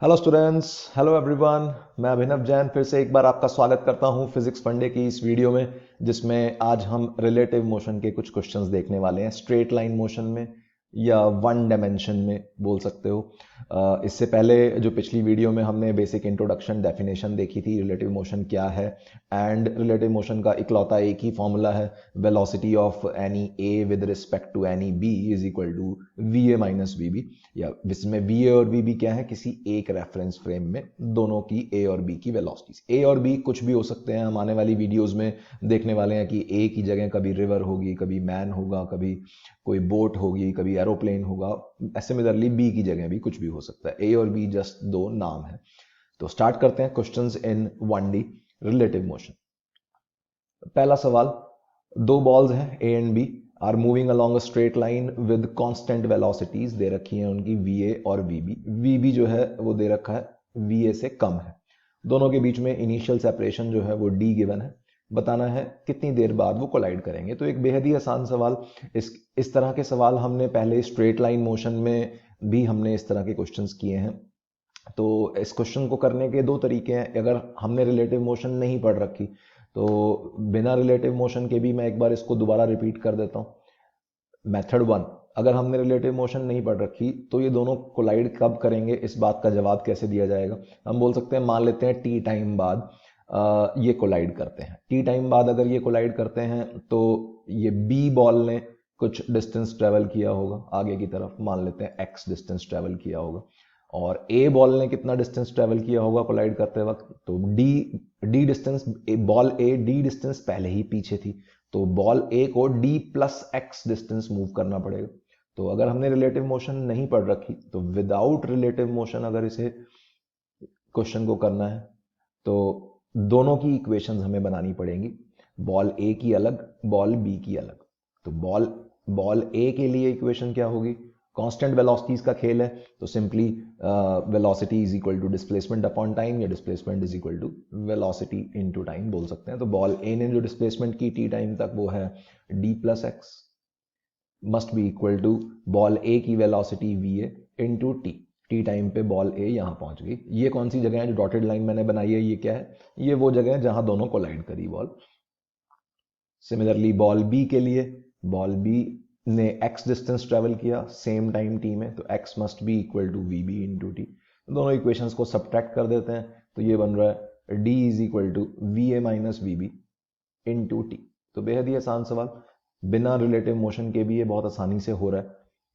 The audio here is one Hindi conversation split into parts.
Hello students, hello everyone. मैं अभिनव जैन फिर से एक बार आपका स्वागत करता हूं फिजिक्स फंडे की इस वीडियो में, जिसमें आज हम रिलेटिव मोशन के कुछ क्वेश्चंस देखने वाले हैं। स्ट्रेट लाइन मोशन में या वन डायमेंशन में बोल सकते हो। इससे पहले जो पिछली वीडियो में हमने बेसिक इंट्रोडक्शन डेफिनेशन देखी थी, रिलेटिव मोशन क्या है, एंड रिलेटिव मोशन का इकलौता एक ही फॉर्मूला है, velocity of any A with respect to any B is equal to V A minus V B. या जिसमें वी ए और वी बी क्या है, किसी एक रेफरेंस फ्रेम में दोनों की ए और बी की वेलोसिटीज। ए और बी कुछ भी हो सकते हैं, हम आने वाली वीडियोस में देखने वाले हैं कि ए की जगह कभी रिवर होगी, कभी मैन होगा, कभी कोई बोट होगी, कभी एरोप्लेन होगा। सिमिलरली बी की जगह भी कुछ भी हो सकता है। ए और बी जस्ट दो नाम है। तो स्टार्ट करते हैं questions in 1D relative motion. पहला सवाल, दो बॉल्स हैं A and B are moving along a straight line with constant velocities. दे रखी हैं उनकी वी ए और वी बी। वी बी जो है वो दे रखा है वी ए से कम है। दोनों के बीच में इनिशियल सेपरेशन जो है वो डी गिवन है। बताना है कितनी देर बाद वो कोलाइड करेंगे। तो एक बेहद ही आसान सवाल। इस तरह के सवाल हमने पहले स्ट्रेट लाइन मोशन में भी हमने इस तरह के क्वेश्चंस किए हैं। तो इस क्वेश्चन को करने के दो तरीके हैं। अगर हमने रिलेटिव मोशन नहीं पढ़ रखी तो बिना रिलेटिव मोशन के भी मैं एक बार इसको दोबारा रिपीट कर देता हूं। मेथड 1, अगर हमने रिलेटिव मोशन नहीं पढ़ रखी तो ये दोनों कोलाइड कब करेंगे, इस बात का जवाब कैसे दिया जाएगा। हम बोल सकते हैं, मान लेते हैं टी टाइम बाद ये कोलाइड करते हैं। टी टाइम बाद अगर ये कोलाइड करते हैं तो ये बी बॉल ने कुछ डिस्टेंस ट्रेवल किया होगा आगे की तरफ, मान लेते हैं एक्स डिस्टेंस ट्रेवल किया होगा, और ए बॉल ने कितना डिस्टेंस ट्रेवल किया होगा कोलाइड करते वक्त। तो D D distance, ball A D distance पहले ही पीछे थी, तो बॉल ए को D plus x distance move करना पड़ेगा। तो अगर हमने रिलेटिव मोशन नहीं पढ़ रखी तो विदाउट रिलेटिव मोशन अगर इसे क्वेश्चन को करना है तो दोनों की इक्वेशंस हमें बनानी पड़ेंगी। बॉल ए की अलग, बॉल बी की अलग। तो बॉल बॉल ए के लिए इक्वेशन क्या होगी, कांस्टेंट वेलोसिटीज का खेल है, तो simply velocity is equal to displacement upon time, या displacement is equal to velocity into time बोल सकते हैं। तो बॉल ए ने जो डिस्प्लेसमेंट की टी टाइम तक वो है D plus X, must be equal to ball A की velocity V A into T. T time पे बॉल ए यहां पहुंच गई। ये कौन सी जगह है जो डॉटेड लाइन मैंने बनाई है, ये क्या है, ये वो जगह है जहां दोनों कोलाइड करी बॉल। सिमिलरली बॉल बी के लिए, बॉल बी ने x डिस्टेंस ट्रेवल किया सेम टाइम t में, तो x must be equal to V B into T. दोनों इक्वेशंस को सब्ट्रैक्ट कर देते हैं तो ये बन रहा है d is equal to V A minus V B into T. तो बेहद ही आसान सवाल, बिना रिलेटिव मोशन के भी ये बहुत आसानी से हो रहा है।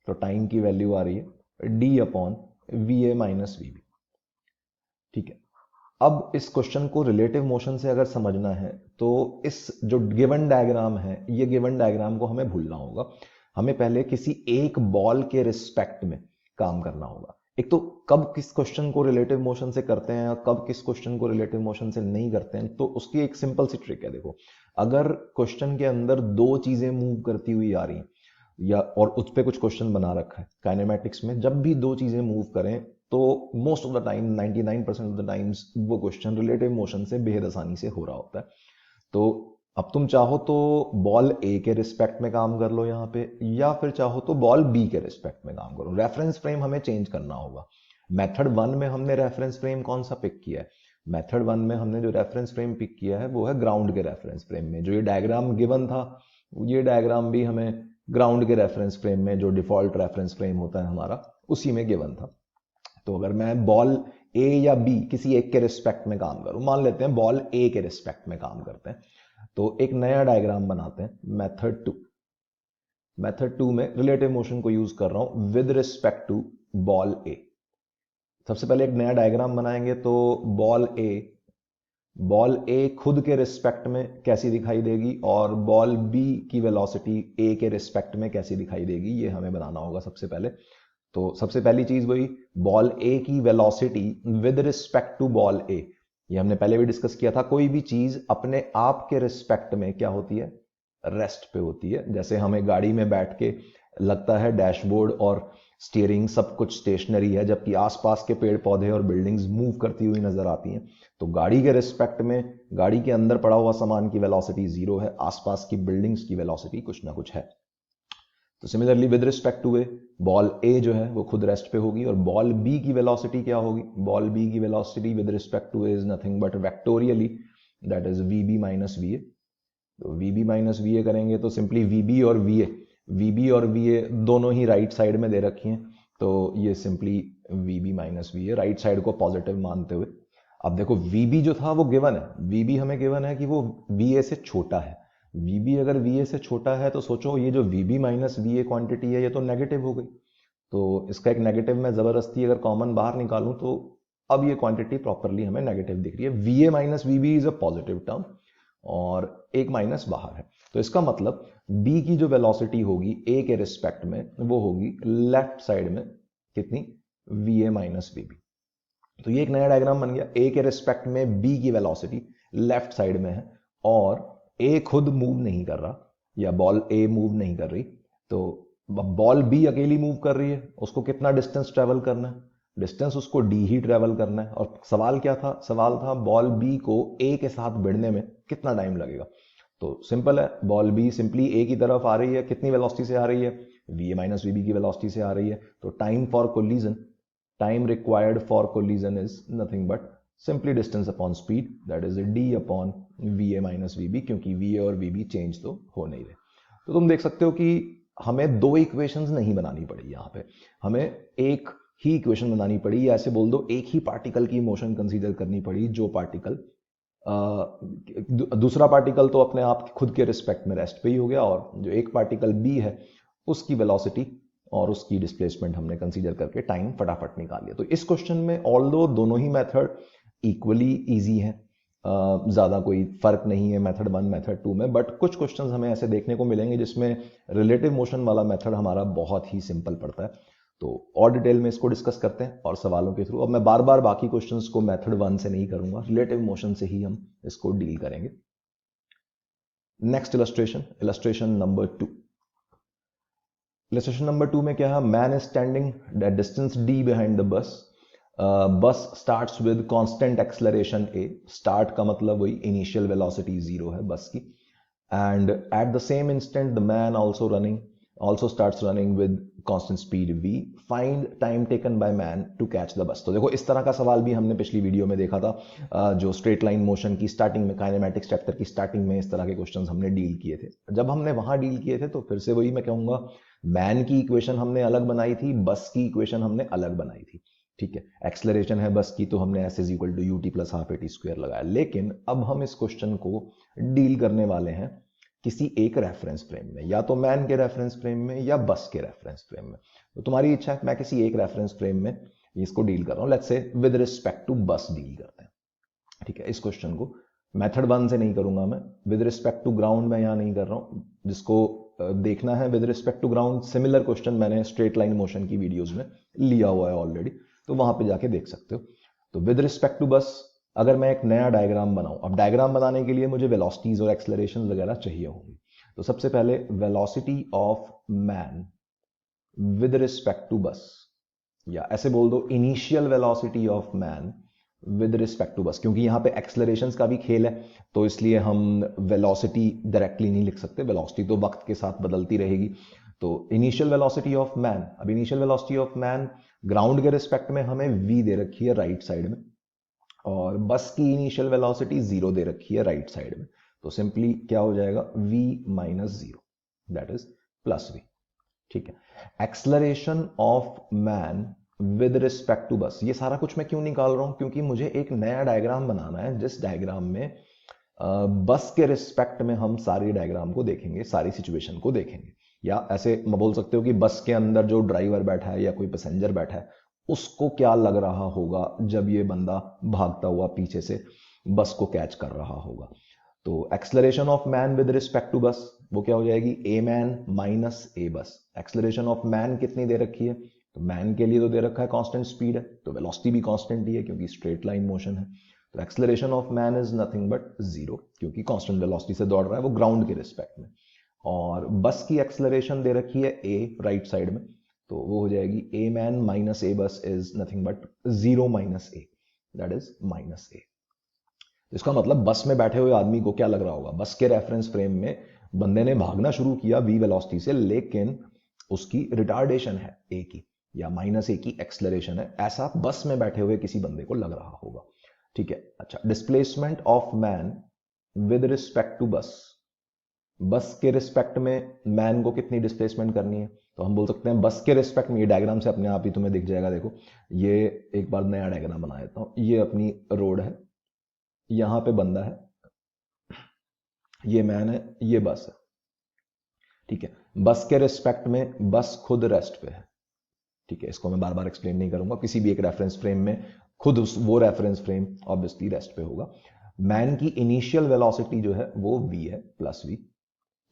तो टाइम की वैल्यू आ रही है d upon V A minus V B. ठीक है, अब इस क्वेश्चन को रिलेटिव मोशन से अगर समझना है तो इस जो गिवन डायग्राम है, ये गिवन डायग्राम को हमें भूलना होगा। हमें पहले किसी एक बॉल के रिस्पेक्ट में काम करना होगा। एक तो कब किस क्वेश्चन को रिलेटिव मोशन से करते हैं और कब किस क्वेश्चन को रिलेटिव मोशन से नहीं करते हैं, तो उसकी एक सिंपल सी ट्रिक है। देखो, अगर क्वेश्चन के अंदर दो चीजें मूव करती हुई आ रही हैं, या और उस पर कुछ क्वेश्चन बना रखा है काइनेमेटिक्स में, जब भी दो चीजें मूव करें तो most of the time 99% of the times वो क्वेश्चन रिलेटिव मोशन से बेहद आसानी से हो रहा होता है। तो अब तुम चाहो तो बॉल ए के रिस्पेक्ट में काम कर लो यहाँ पे, या फिर चाहो तो बॉल बी के रिस्पेक्ट में काम करो। रेफरेंस फ्रेम हमें चेंज करना होगा। मेथड 1 में हमने रेफरेंस फ्रेम कौन सा पिक किया है, मेथड 1 में हमने जो रेफरेंस फ्रेम पिक किया है वो है ग्राउंड के रेफरेंस फ्रेम में। जो ये डायग्राम गिवन था, ये डायग्राम भी हमें ग्राउंड के रेफरेंस फ्रेम में, जो डिफॉल्ट रेफरेंस फ्रेम होता है हमारा, उसी में गिवन था। तो अगर मैं बॉल ए या बी किसी एक के रिस्पेक्ट में काम करूं, मान लेते हैं बॉल ए के रिस्पेक्ट में काम करते हैं, तो एक नया डायग्राम बनाते हैं। मेथड 2 में रिलेटिव मोशन को यूज कर रहा हूं विद रिस्पेक्ट टू बॉल ए। सबसे पहले एक नया डायग्राम बनाएंगे। तो बॉल ए खुद के रिस्पेक्ट में कैसी दिखाई देगी और बॉल बी की वेलोसिटी ए के रिस्पेक्ट में कैसी दिखाई देगी, ये हमें बनाना होगा सबसे पहले। तो सबसे पहली चीज वही, बॉल ए की velocity with respect to ball A. ये हमने पहले भी डिस्कस किया था, कोई भी चीज अपने आप के रिस्पेक्ट में क्या होती है, रेस्ट पे होती है। जैसे हमें गाड़ी में बैठ के लगता है डैशबोर्ड और स्टीयरिंग सब कुछ स्टेशनरी है, जबकि आसपास के पेड़ पौधे और बिल्डिंग्स मूव करती हुई नजर आती हैं। तो गाड़ी के रिस्पेक्ट में गाड़ी के अंदर पड़ा हुआ सामान की वेलोसिटी 0 है, आसपास की बिल्डिंग्स की वेलोसिटी कुछ ना कुछ है। तो similarly with respect to A, ball A जो है वो खुद रेस्ट पे होगी और बॉल बी की वेलोसिटी क्या होगी, बॉल बी की velocity with respect to is nothing but vectorially that is V B minus V A. तो V B minus V A करेंगे तो सिंपली वी बी और वी ए दोनों ही राइट साइड में दे रखी हैं, तो ये simply V B minus V A right side को पॉजिटिव मानते हुए। अब देखो वी बी जो था वो गिवन है, वी बी हमें गिवन है कि वो वी ए से छोटा है। वी बी अगर वी ए से छोटा है तो सोचो ये जो V B minus V A quantity है ये तो नेगेटिव हो गई, तो इसका एक नेगेटिव मैं जबरदस्ती अगर कॉमन बाहर निकालूं तो अब ये क्वांटिटी प्रॉपरली हमें नेगेटिव दिख रही है। V A minus V B is a positive term और एक माइनस बाहर है, तो इसका मतलब बी की जो वेलोसिटी होगी ए के रिस्पेक्ट में वो होगी लेफ्ट साइड में कितनी, V A minus V B. तो ये एक नया डायग्राम बन गया, ए के रिस्पेक्ट में बी की वेलोसिटी लेफ्ट साइड में है और ए खुद मूव नहीं कर रहा या बॉल ए मूव नहीं कर रही, तो बॉल बी अकेली मूव कर रही है, उसको कितना डिस्टेंस ट्रेवल करना है, डिस्टेंस उसको डी ही ट्रेवल करना है। और सवाल क्या था, सवाल था बॉल बी को ए के साथ भिड़ने में कितना टाइम लगेगा। तो सिंपल है, बॉल बी सिंपली ए की तरफ आ रही है, कितनी वेलोसिटी से आ रही है, V A minus V B की वेलोसिटी से आ रही है, तो time for collision, time required for collision is nothing but simply distance upon speed, that is d upon va minus vb, क्योंकि va और vb चेंज तो हो नहीं रहे। तो तुम देख सकते हो कि हमें दो इक्वेशंस नहीं बनानी पड़ी, यहाँ पे हमें एक ही इक्वेशन बनानी पड़ी, या ऐसे बोल दो एक ही पार्टिकल की मोशन कंसीडर करनी पड़ी, जो पार्टिकल दूसरा पार्टिकल तो अपने आप खुद के रिस्पेक्ट में रेस्ट पे ही हो गया, और जो एक पार्टिकल बी है उसकी वेलोसिटी और उसकी डिस्प्लेसमेंट हमने कंसीडर करके टाइम फटाफट निकाल लिया। तो इस क्वेश्चन में ऑल्दो दोनों ही मेथड इक्वली इजी हैं, ज़्यादा कोई फर्क नहीं है मेथड 1 मेथड 2 में, बट कुछ क्वेश्चंस हमें ऐसे देखने को मिलेंगे जिसमें रिलेटिव मोशन वाला मेथड हमारा बहुत ही सिंपल पड़ता है। तो और डिटेल में इसको डिस्कस करते हैं और सवालों के थ्रू। अब मैं बार बार बाकी क्वेश्चंस को मेथड 1 से नहीं करूंगा, रिलेटिव मोशन से ही हम इसको डील करेंगे। Next illustration number 2। Illustration number 2 में क्या है, man is standing that distance D behind the bus, bus starts with constant acceleration A, start का मतलब वही इनिशियल वेलोसिटी 0 है बस की, and at the same instant the man also starts running with constant speed v, find time taken by man to catch the bus। तो देखो इस तरह का सवाल भी हमने पिछली वीडियो में देखा था, जो स्ट्रेट लाइन मोशन की स्टार्टिंग में, काइनेमैटिक्स चैप्टर की स्टार्टिंग में इस तरह के क्वेश्चंस हमने डील किए थे। जब हमने वहां डील किए थे तो फिर से वही मैं कहूंगा, मैन की इक्वेशन हमने अलग बनाई थी, बस की इक्वेशन हमने अलग बनाई थी, ठीक है। एक्सेलरेशन है बस की तो हमने s is equal to U T plus half A T square लगाया, लेकिन अब हम इस क्वेश्चन को डील करने वाले हैं किसी एक रेफरेंस फ्रेम में, या तो मैन के रेफरेंस फ्रेम में या बस के रेफरेंस फ्रेम में। तो तुम्हारी इच्छा है, मैं किसी एक रेफरेंस फ्रेम में इसको डील कर रहा हूं, let's say with respect to bus deal करते हैं, ठीक है। इस क्वेश्चन को मेथड 1 से नहीं करूंगा मैं, विद रिस्पेक्ट टू ग्राउंड मैं यहां नहीं कर रहा हूं। जिसको देखना है with respect to ground, similar question मैंने स्ट्रेट लाइन मोशन की वीडियोज में लिया हुआ है ऑलरेडी, तो वहां पे जाके देख सकते हो। तो विद रिस्पेक्ट टू बस अगर मैं एक नया डायग्राम बनाऊं, अब डायग्राम बनाने के लिए मुझे वेलोसिटीज और एक्सेलरेशन वगैरह चाहिए होंगी, तो सबसे पहले velocity of man with respect to bus, या ऐसे बोल दो initial velocity of man with respect to bus, क्योंकि यहां पे एक्सेलरेशन का भी खेल है तो इसलिए हम वेलोसिटी डायरेक्टली नहीं लिख सकते, वेलोसिटी तो वक्त के साथ बदलती रहेगी। तो इनिशियल वेलोसिटी ऑफ मैन, अब initial velocity of man ground के रिस्पेक्ट में हमें v दे रखी है राइट साइड में, और बस की इनिशियल वेलोसिटी 0 दे रखी है राइट साइड में, तो सिंपली क्या हो जाएगा v minus 0 that is plus v, ठीक है। Acceleration of man with respect to bus, ये सारा कुछ मैं क्यों निकाल रहा हूं, क्योंकि मुझे एक नया डायग्राम बनाना है जिस डायग्राम में बस के रिस्पेक्ट में हम सारी डायग्राम को देखेंगे, सारी सिचुएशन को देखेंगे। या ऐसे मैं बोल सकते हो कि बस के अंदर जो ड्राइवर बैठा है या कोई पैसेंजर बैठा है उसको क्या लग रहा होगा जब ये बंदा भागता हुआ पीछे से बस को कैच कर रहा होगा। तो acceleration of man with respect to bus वो क्या हो जाएगी, ए मैन माइनस ए बस। एक्सेलरेशन ऑफ मैन कितनी दे रखी है, तो मैन के लिए तो दे रखा है कांस्टेंट स्पीड है, तो वेलोसिटी भी कांस्टेंट ही है क्योंकि स्ट्रेट लाइन मोशन है। तो acceleration of man is nothing but 0, क्योंकि कांस्टेंट वेलोसिटी से दौड़ रहा है वो ग्राउंड के रिस्पेक्ट में। और बस की एक्सेलरेशन दे रखी है ए राइट साइड में, तो वो हो जाएगी a man minus A bus is nothing but 0 minus A, that is minus A. इसका मतलब बस में बैठे हुए आदमी को क्या लग रहा होगा, बस के रेफरेंस फ्रेम में बंदे ने भागना शुरू किया v वेलोसिटी से, लेकिन उसकी रिटार्डेशन है ए की या माइनस ए की एक्सलरेशन है, ऐसा बस में बैठे हुए किसी बंदे को लग रहा होगा। ठीक है, अच्छा, displacement of man with respect to bus, bus के रिस्पेक्ट में मैन को कितनी डिस्प्लेसमेंट करनी है, तो हम बोल सकते हैं बस के रिस्पेक्ट में, ये डायग्राम से अपने आप ही तुम्हें दिख जाएगा। देखो ये एक बार नया डायग्राम बना देता हूं, ये अपनी रोड है, यहां पे बंदा है, ये मैन है, ये बस है। ठीक है, बस के रिस्पेक्ट में बस खुद रेस्ट पे है। ठीक है, इसको मैं बार बार एक्सप्लेन नहीं करूंगा, किसी भी एक रेफरेंस फ्रेम में खुद वो रेफरेंस फ्रेम ऑब्वियसली रेस्ट पे होगा। मैन की इनिशियल वेलोसिटी जो है वो v है, प्लस v,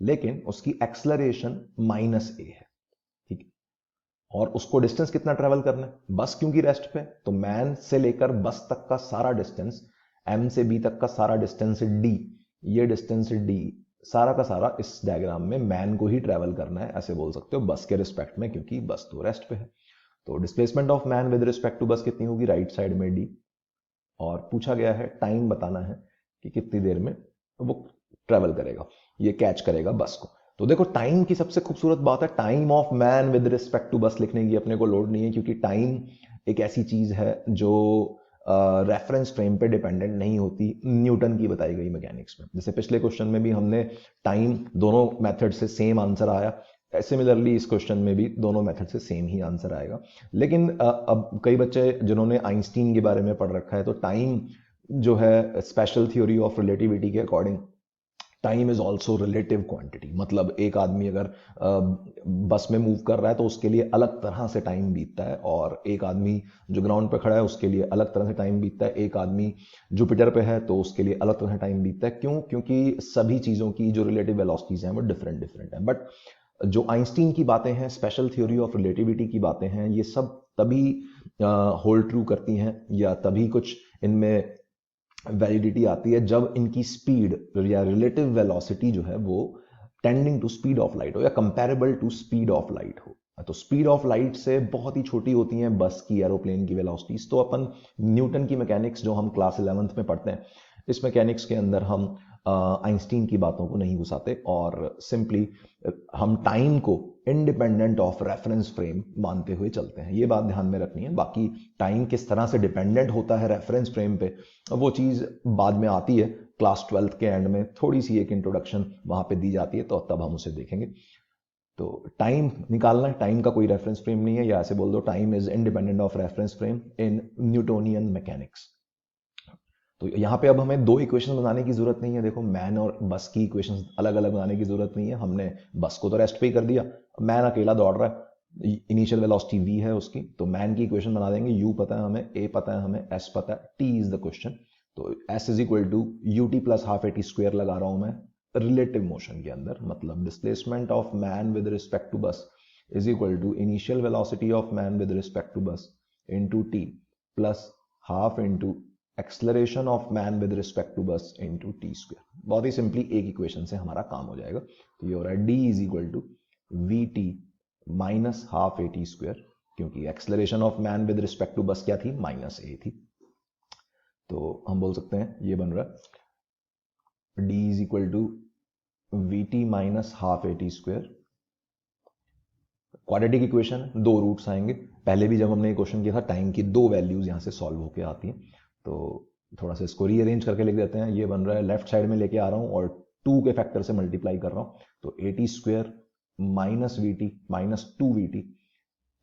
लेकिन उसकी एक्सलरेशन माइनस ए है। ठीक है, और उसको डिस्टेंस कितना ट्रेवल करना है, बस क्योंकि रेस्ट पे, तो मैन से लेकर बस तक का सारा डिस्टेंस, m से b तक का सारा डिस्टेंस d, ये डिस्टेंस d सारा का सारा इस डायग्राम में मैन को ही ट्रेवल करना है, ऐसे बोल सकते हो, बस के रिस्पेक्ट में, क्योंकि बस तो रेस्ट पे है। तो displacement of man with respect to bus कितनी होगी, राइट साइड में d, और पूछा गया है टाइम बताना है कि कितनी देर में वो ट्रेवल करेगा, ये कैच करेगा बस को। तो देखो टाइम की सबसे खूबसूरत बात है, time of man with respect to bus लिखने की अपने को लोड नहीं है, क्योंकि टाइम एक ऐसी चीज है जो रेफरेंस फ्रेम पे डिपेंडेंट नहीं होती, न्यूटन की बताई गई मैकेनिक्स में। जैसे पिछले क्वेश्चन में भी हमने टाइम, दोनों मेथड से सेम आंसर आया, सिमिलरली इस क्वेश्चन में भी दोनों मेथड से सेम ही आंसर आएगा। लेकिन अब कई बच्चे जिन्होंने आइंस्टीन के बारे में पढ़ रखा है, तो टाइम जो है स्पेशल थ्योरी ऑफ रिलेटिविटी के according time is also relative quantity, मतलब एक आदमी अगर बस में मूव कर रहा है तो उसके लिए अलग तरह से टाइम बीतता है, और एक आदमी जो ग्राउंड पे खड़ा है उसके लिए अलग तरह से टाइम बीतता है, एक आदमी जुपिटर पे है तो उसके लिए अलग तरह से टाइम बीतता है। क्यों? क्योंकि सभी चीज़ों की जो रिलेटिव वेलोसिटीज हैं वो डिफरेंट डिफरेंट है। बट जो आइंस्टीन की बातें हैं, स्पेशल थ्योरी ऑफ रिलेटिविटी की बातें हैं, ये सब तभी होल्ड ट्रू करती हैं या तभी कुछ इनमें वैलिडिटी आती है जब इनकी स्पीड या रिलेटिव वेलोसिटी जो है वो tending to speed of light हो या comparable to speed of light हो। तो स्पीड ऑफ लाइट से बहुत ही छोटी होती हैं बस की, एरोप्लेन की वेलोसिटीज। तो अपन न्यूटन की मैकेनिक्स जो हम क्लास 11th में पढ़ते हैं, इस मैकेनिक्स के अंदर हम आइंस्टीन की बातों को नहीं घुसाते और सिंपली हम टाइम को इंडिपेंडेंट ऑफ रेफरेंस फ्रेम मानते हुए चलते हैं। ये बात ध्यान में रखनी है। बाकी टाइम किस तरह से डिपेंडेंट होता है रेफरेंस फ्रेम पे, वो चीज़ बाद में आती है, क्लास 12th के एंड में थोड़ी सी एक इंट्रोडक्शन वहां पे दी जाती है, तो तब हम उसे देखेंगे। तो टाइम निकालना है, टाइम का कोई रेफरेंस फ्रेम नहीं है, या ऐसे बोल दो time is independent of reference frame in Newtonian mechanics. तो यहाँ पे अब हमें दो इक्वेशन बनाने की जरूरत नहीं है। देखो मैन और बस की इक्वेशन अलग अलग बनाने की जरूरत नहीं है, हमने बस को तो रेस्ट पे ही कर दिया, मैन अकेला दौड़ रहा है, इनिशियल वेलोसिटी v है उसकी, तो मैन की इक्वेशन बना देंगे, u पता है हमें, a पता है हमें, s पता है, t इज द क्वेश्चन। तो s is equal to ut plus half at square लगा रहा हूं मैं रिलेटिव मोशन के अंदर, मतलब displacement of man with respect to bus is equal to initial velocity of man with respect to bus into t plus half into acceleration of man with respect to bus into T square. बहुत ही सिंपली एक इक्वेशन से हमारा काम हो जाएगा। तो ये हो रहा है d is equal to V T minus half A T square, क्योंकि acceleration of man with respect to bus क्या थी, माइनस ए थी। तो हम बोल सकते हैं ये बन रहा है d is equal to V T minus half A T square. Quadratic equation, दो रूट्स आएंगे, पहले भी जब हमने ये क्वेश्चन किया था टाइम की दो वैल्यूज यहां से सॉल्व होके आती हैं। तो थोड़ा सा इसको रीअरेंज करके लिख देते हैं, ये बन रहा है लेफ्ट साइड में लेके आ रहा हूं और 2 के फैक्टर से मल्टीप्लाई कर रहा हूं, तो ए T square minus we T minus 2vt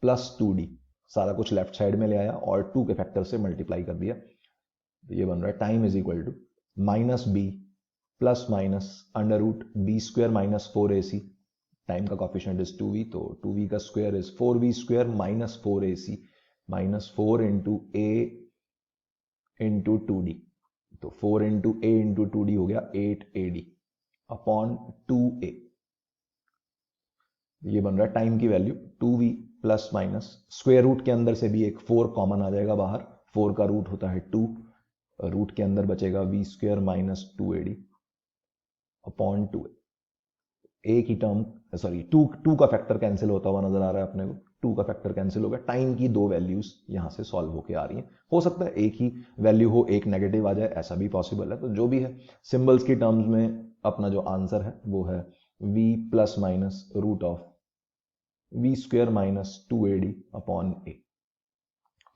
plus 2d, सारा कुछ लेफ्ट साइड में ले आया और 2 के फैक्टर से मल्टीप्लाई कर दिया। तो ये बन रहा है time is equal to minus B plus minus under root B square minus 4ac, time का कॉफिशिएंट इज 2v, तो 2v का square is 4v square minus 4ac minus 4 into A into 2d, तो 4 इंटू ए इंटू 2d हो गया 8ad अपॉन 2a। ये बन रहा है टाइम की value 2v plus minus square root के अंदर से भी एक 4 कॉमन आ जाएगा बाहर, 4 का रूट होता है 2, रूट के अंदर बचेगा v square minus 2ad upon 2a। ए की टर्म सॉरी 2 का फैक्टर कैंसिल होता हुआ नजर आ रहा है अपने को, 2 का फैक्टर कैंसिल हो गया, टाइम की दो वैल्यूज यहां से सॉल्व होके आ रही हैं। हो सकता है एक ही वैल्यू हो, एक नेगेटिव आ जाए, ऐसा भी पॉसिबल है। तो जो भी है, सिंबल्स की टर्म्स में अपना जो आंसर है वो है v plus minus root of V square minus 2AD upon A.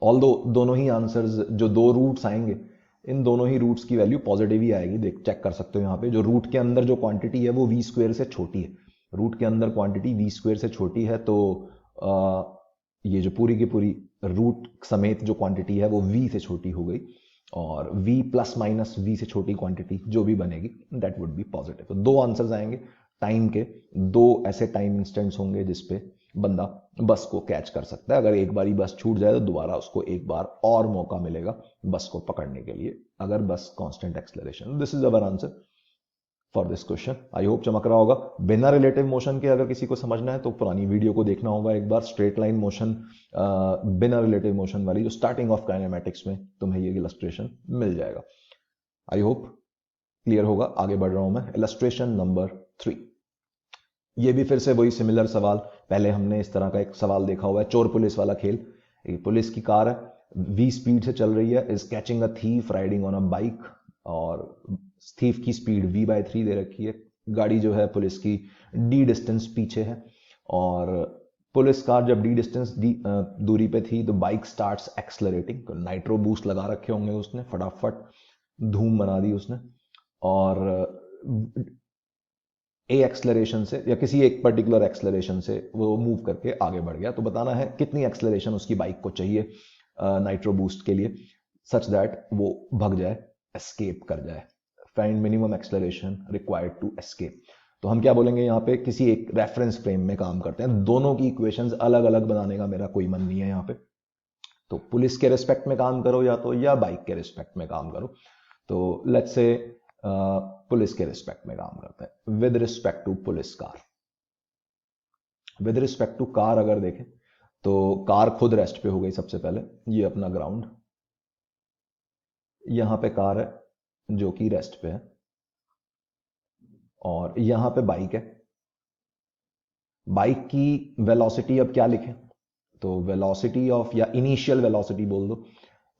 Although दोनों ही आंसर्स, जो दो रूट्स आएंगे, इन दोनों ही रूट्स की वैल्यू पॉजिटिव ही आएगी। देख चेक कर सकते हो यहाँ पे, जो रूट के अंदर जो क्वांटिटी है वो वी स्क्वेयर से छोटी है। रूट के अंदर क्वांटिटी वी स्क्वेयर से छोटी है, तो ये जो पूरी की पूरी रूट समेत जो क्वांटिटी है वो वी से छोटी हो गई, और v प्लस माइनस v से छोटी क्वांटिटी जो भी बनेगी दैट वुड बी पॉजिटिव। तो दो आंसर्स आएंगे टाइम के, दो ऐसे टाइम इंस्टेंट्स होंगे जिसपे बंदा बस को कैच कर सकता है। अगर एक बारी बस छूट जाए तो दोबारा उसको एक बार और मौका मिलेगा बस को पकड़ने के लिए, अगर बस constant acceleration. This is our answer for this question. I hope चमक रहा होगा। बिना रिलेटिव मोशन के अगर किसी को समझना है तो पुरानी वीडियो को देखना होगा एक बार। स्ट्रेट लाइन मोशन बिना रिलेटिव मोशन वाली, जो स्टार्टिंग ऑफ काइनेमैटिक्स में तुम्हें ये इलस्ट्रेशन मिल जाएगा। आई होप क्लियर होगा। आगे बढ़ रहा हूं मैं। इलस्ट्रेशन नंबर 3, ये भी फिर से वही सिमिलर सवाल। पहले हमने इस तरह का एक सवाल देखा हुआ है, चोर पुलिस वाला खेल। एक पुलिस की कार है, v स्पीड से चल रही है, is catching a thief riding on a bike, और थीफ की स्पीड v/3 दे रखी है। गाड़ी जो है पुलिस की d डिस्टेंस पीछे है, और पुलिस कार जब d डिस्टेंस दूरी पे थी तो बाइक स्टार्ट्स एक्सलरेटिंग। तो नाइट्रो बूस्ट लगा रखे होंगे उसने, फटाफट धूम बना दी उसने, और ए एक्सलरेशन से या किसी एक पर्टिकुलर एक्सलरेशन से वो मूव करके आगे बढ़ गया। तो बताना है कितनी एक्सलरेशन उसकी बाइक को चाहिए नाइट्रो बूस्ट के लिए, सच दैट वो भग जाए, एस्केप कर जाए। Find minimum acceleration required to escape. तो हम क्या बोलेंगे यहाँ पे, किसी एक रेफरेंस फ्रेम में काम करते हैं। दोनों की इक्वेशंस अलग अलग बनाने का मेरा कोई मन नहीं है यहाँ पे। तो पुलिस के रिस्पेक्ट में काम करो या बाइक के रिस्पेक्ट में काम करो। तो लेट्स से पुलिस के रिस्पेक्ट में काम करते हैं। With respect to police car, with respect to car अगर देखें तो कार खुद रेस्ट पे हो गई सबसे पहले। ये अपना ग्राउंड, यहां पे कार है जो कि रेस्ट पे है, और यहां पे बाइक है। बाइक की वेलोसिटी अब क्या लिखें, तो वेलोसिटी ऑफ, या इनिशियल वेलोसिटी बोल दो,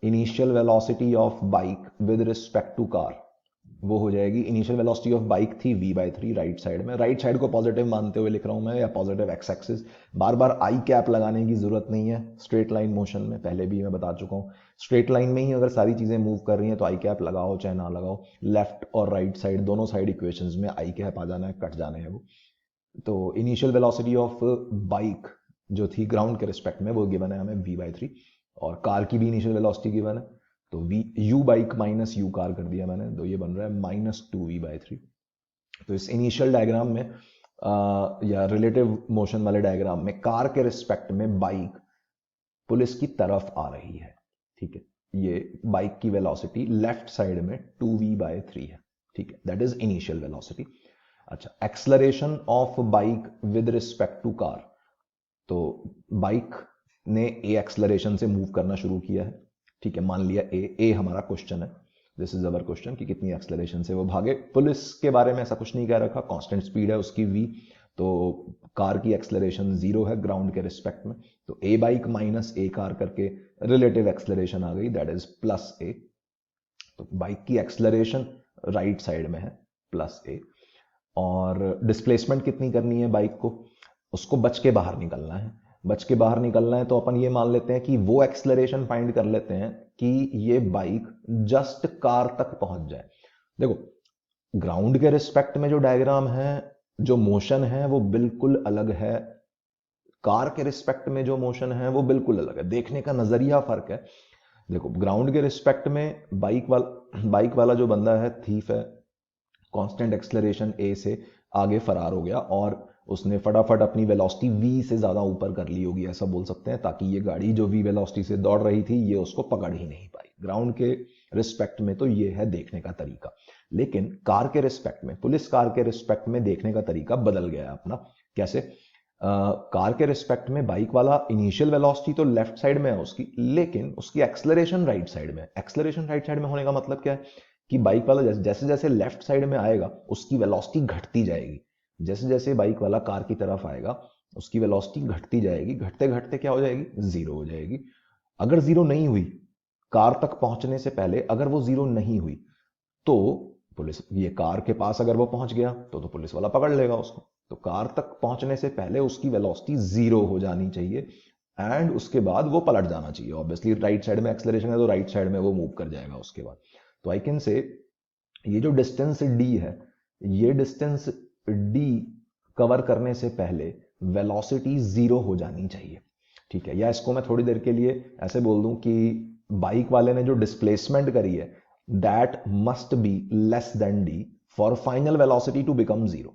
initial velocity of bike with respect to car, वो हो जाएगी, इनिशियल वेलोसिटी ऑफ बाइक थी v/3 राइट साइड में। राइट साइड को पॉजिटिव मानते हुए लिख रहा हूं मैं, या पॉजिटिव एक्स एक्सिस। बार बार आई कैप लगाने की जरूरत नहीं है स्ट्रेट लाइन मोशन में, पहले भी मैं बता चुका हूं। स्ट्रेट लाइन में ही अगर सारी चीजें मूव कर रही हैं तो आई कैप लगाओ चाहे ना लगाओ। लेफ्ट और राइट साइड दोनों साइड इक्वेशंस में आई कैप आ जाना है, कट जाने हैं वो। तो इनिशियल वेलोसिटी ऑफ बाइक जो थी ग्राउंड के रिस्पेक्ट में, वो गिवन है हमें v/3, और कार की भी इनिशियल वेलोसिटी गिवन है, तो u bike minus u car कर दिया मैंने, तो ये बन रहा है -2v/3। तो इस इनिशियल डायग्राम में या रिलेटिव मोशन वाले डायग्राम में कार के रिस्पेक्ट में बाइक पुलिस की तरफ आ रही है, ठीक है। ये बाइक की वेलोसिटी लेफ्ट साइड में 2v/3 है, ठीक है, दैट इज इनिशियल वेलोसिटी। अच्छा, acceleration of bike with respect to car, तो बाइक ने ए एक्सलरेशन से मूव करना शुरू किया है, ठीक है, मान लिया ए हमारा क्वेश्चन है, दिस इज अवर क्वेश्चन कि कितनी एक्सलरेशन से वो भागे। पुलिस के बारे में ऐसा कुछ नहीं कह रखा, कांस्टेंट स्पीड है उसकी v, तो कार की एक्सलरेशन 0 है ग्राउंड के रिस्पेक्ट में, तो ए बाइक माइनस ए कार करके रिलेटिव एक्सलरेशन आ गई, दैट इज +a। तो बाइक की एक्सलरेशन राइट साइड में है +a, और डिस्प्लेसमेंट कितनी करनी है बाइक को, उसको बच के बाहर निकलना है। बच के बाहर निकलना है तो अपन ये मान लेते हैं कि वो एक्सलरेशन फाइंड कर लेते हैं कि ये बाइक जस्ट कार तक पहुंच जाए। देखो, ग्राउंड के रिस्पेक्ट में जो डायग्राम है, जो मोशन है वो बिल्कुल अलग है, कार के रिस्पेक्ट में जो मोशन है वो बिल्कुल अलग है, देखने का नजरिया फर्क है। देखो, ग्राउंड के रिस्पेक्ट में बाइक वाला जो बंदा है, थीफ है, कांस्टेंट एक्सलरेशन ए से आगे फरार हो गया, और उसने फटाफट अपनी वेलोसिटी v से ज्यादा ऊपर कर ली होगी, ऐसा बोल सकते हैं, ताकि ये गाड़ी जो v वेलोसिटी से दौड़ रही थी ये उसको पकड़ ही नहीं पाई। ग्राउंड के रिस्पेक्ट में तो ये है देखने का तरीका, लेकिन कार के रिस्पेक्ट में, पुलिस कार के रिस्पेक्ट में देखने का तरीका बदल गया अपना। कैसे? कार के रिस्पेक्ट में बाइक वाला इनिशियल वेलोसिटी तो लेफ्ट साइड में है उसकी, लेकिन उसकी एक्सलरेशन राइट साइड में। एक्सलरेशन राइट साइड में होने का मतलब क्या है कि बाइक वाला जैसे जैसे लेफ्ट साइड में आएगा उसकी वेलोसिटी घटती जाएगी, जैसे जैसे बाइक वाला कार की तरफ आएगा उसकी वेलोसिटी घटती जाएगी, घटते घटते क्या हो जाएगी, 0 हो जाएगी। अगर 0 नहीं हुई, कार तक पहुंचने से पहले अगर वो 0 नहीं हुई, तो पुलिस ये कार के पास अगर वो पहुंच गया तो पुलिस वाला पकड़ लेगा उसको। तो कार तक पहुंचने से पहले उसकी वेलोसिटी 0 हो जानी चाहिए एंड उसके बाद वो पलट जाना चाहिए। ऑब्वियसली राइट साइड में एक्सेलरेशन है तो राइट साइड में वो मूव कर जाएगा उसके बाद। तो आई कैन से ये जो डिस्टेंस डी है, ये डिस्टेंस डी कवर करने से पहले वेलोसिटी 0 हो जानी चाहिए, ठीक है। या इसको मैं थोड़ी देर के लिए ऐसे बोल दूं कि बाइक वाले ने जो डिस्प्लेसमेंट करी है that must be less than D for final velocity to become 0,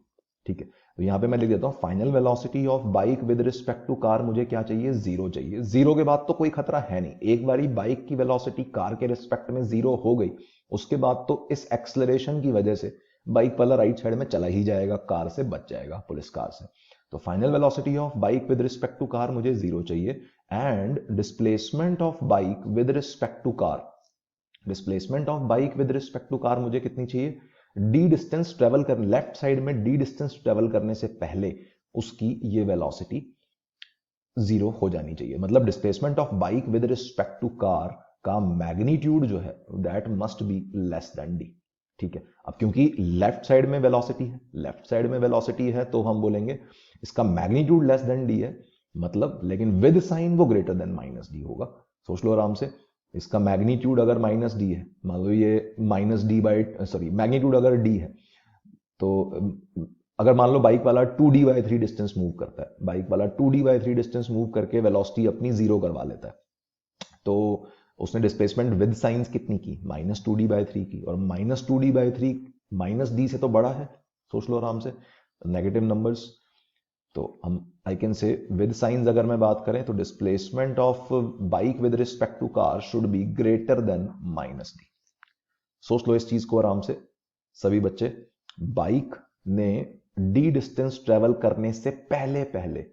ठीक है। तो यहां पे मैं लिख देता हूं final velocity of bike with respect to car मुझे क्या चाहिए, 0 चाहिए। 0 के बाद तो कोई खतरा है नहीं, एक बारी बाइक की वेलोसिटी कार के रिस्पेक्ट में 0 हो गई उसके बाद तो इस एक्सलरेशन की वजह से बाइक वाला राइट साइड में चला ही जाएगा, कार से बच जाएगा, पुलिस कार से। तो final velocity of bike with respect to car मुझे 0 चाहिए and displacement of bike with respect to car, displacement of bike with respect to car मुझे कितनी चाहिए, डी डिस्टेंस ट्रेवल कर लेफ्ट साइड में डी डिस्टेंस ट्रेवल करने से पहले उसकी ये वेलोसिटी 0 हो जानी चाहिए। मतलब displacement of bike with respect to car का मैग्नीट्यूड जो है that must be less than D, ठीक है। अब क्योंकि लेफ्ट साइड में वेलोसिटी है, लेफ्ट साइड में वेलोसिटी है तो हम बोलेंगे इसका मैग्नीट्यूड लेस देन डी है, मतलब लेकिन विद साइन वो ग्रेटर देन माइनस डी होगा। सोच लो आराम से, इसका मैग्नीट्यूड अगर माइनस डी है, मान लो ये minus D by sorry magnitude अगर डी है तो अगर मान लो बाइक वाला 2d/3 डिस्टेंस मूव करता है, बाइक वाला 2d/3 डिस्टेंस मूव करके वेलोसिटी अपनी 0 करवा लेता है, तो उसने डिस्प्लेसमेंट विद साइंस कितनी की, -2d/3 की, और -2d/3 माइनस डी से तो बड़ा है, सोच लो आराम से, नेगेटिव नंबर्स। तो हम I can say with science अगर मैं बात करें तो displacement of bike with respect to car should be greater than -d। सोच लो इस चीज को आराम से सभी बच्चे, बाइक ने डी डिस्टेंस ट्रेवल करने से पहले पहले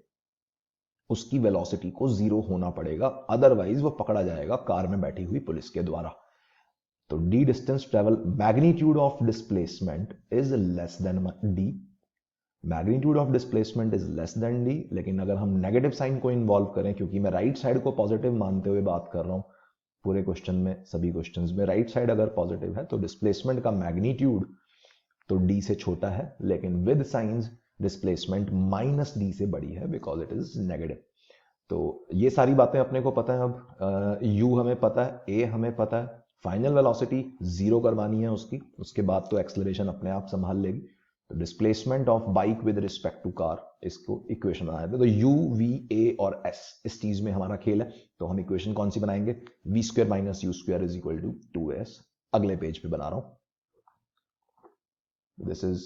उसकी वेलोसिटी को 0 होना पड़ेगा, अदरवाइज वो पकड़ा जाएगा कार में बैठी हुई पुलिस के द्वारा। तो D distance travel magnitude of displacement is less than D, magnitude of displacement is less than D. लेकिन अगर हम नेगेटिव साइन को इन्वॉल्व करें, क्योंकि मैं राइट साइड को पॉजिटिव मानते हुए बात कर रहा हूं पूरे क्वेश्चन में, सभी क्वेश्चंस में राइट साइड अगर पॉजिटिव है तो डिस्प्लेसमेंट का मैग्नीट्यूड तो डी से छोटा है, लेकिन विद साइंस डिस्प्लेसमेंट -d से बड़ी है बिकॉज इट इज नेगेटिव। तो ये सारी बातें अपने को पता है। अब u हमें पता है, a हमें पता है, फाइनल वेलोसिटी 0 करवानी है उसकी, उसके बाद तो एक्सेलरेशन अपने आप संभाल लेगी। तो displacement of bike with respect to car, इसको इक्वेशन बनाए थे। तो u, v, a और s इस चीज में हमारा खेल है। तो हम इक्वेशन कौन सी बनाएंगे, v² - u² is equal to 2s। अगले पेज पे बना रहा हूं, this is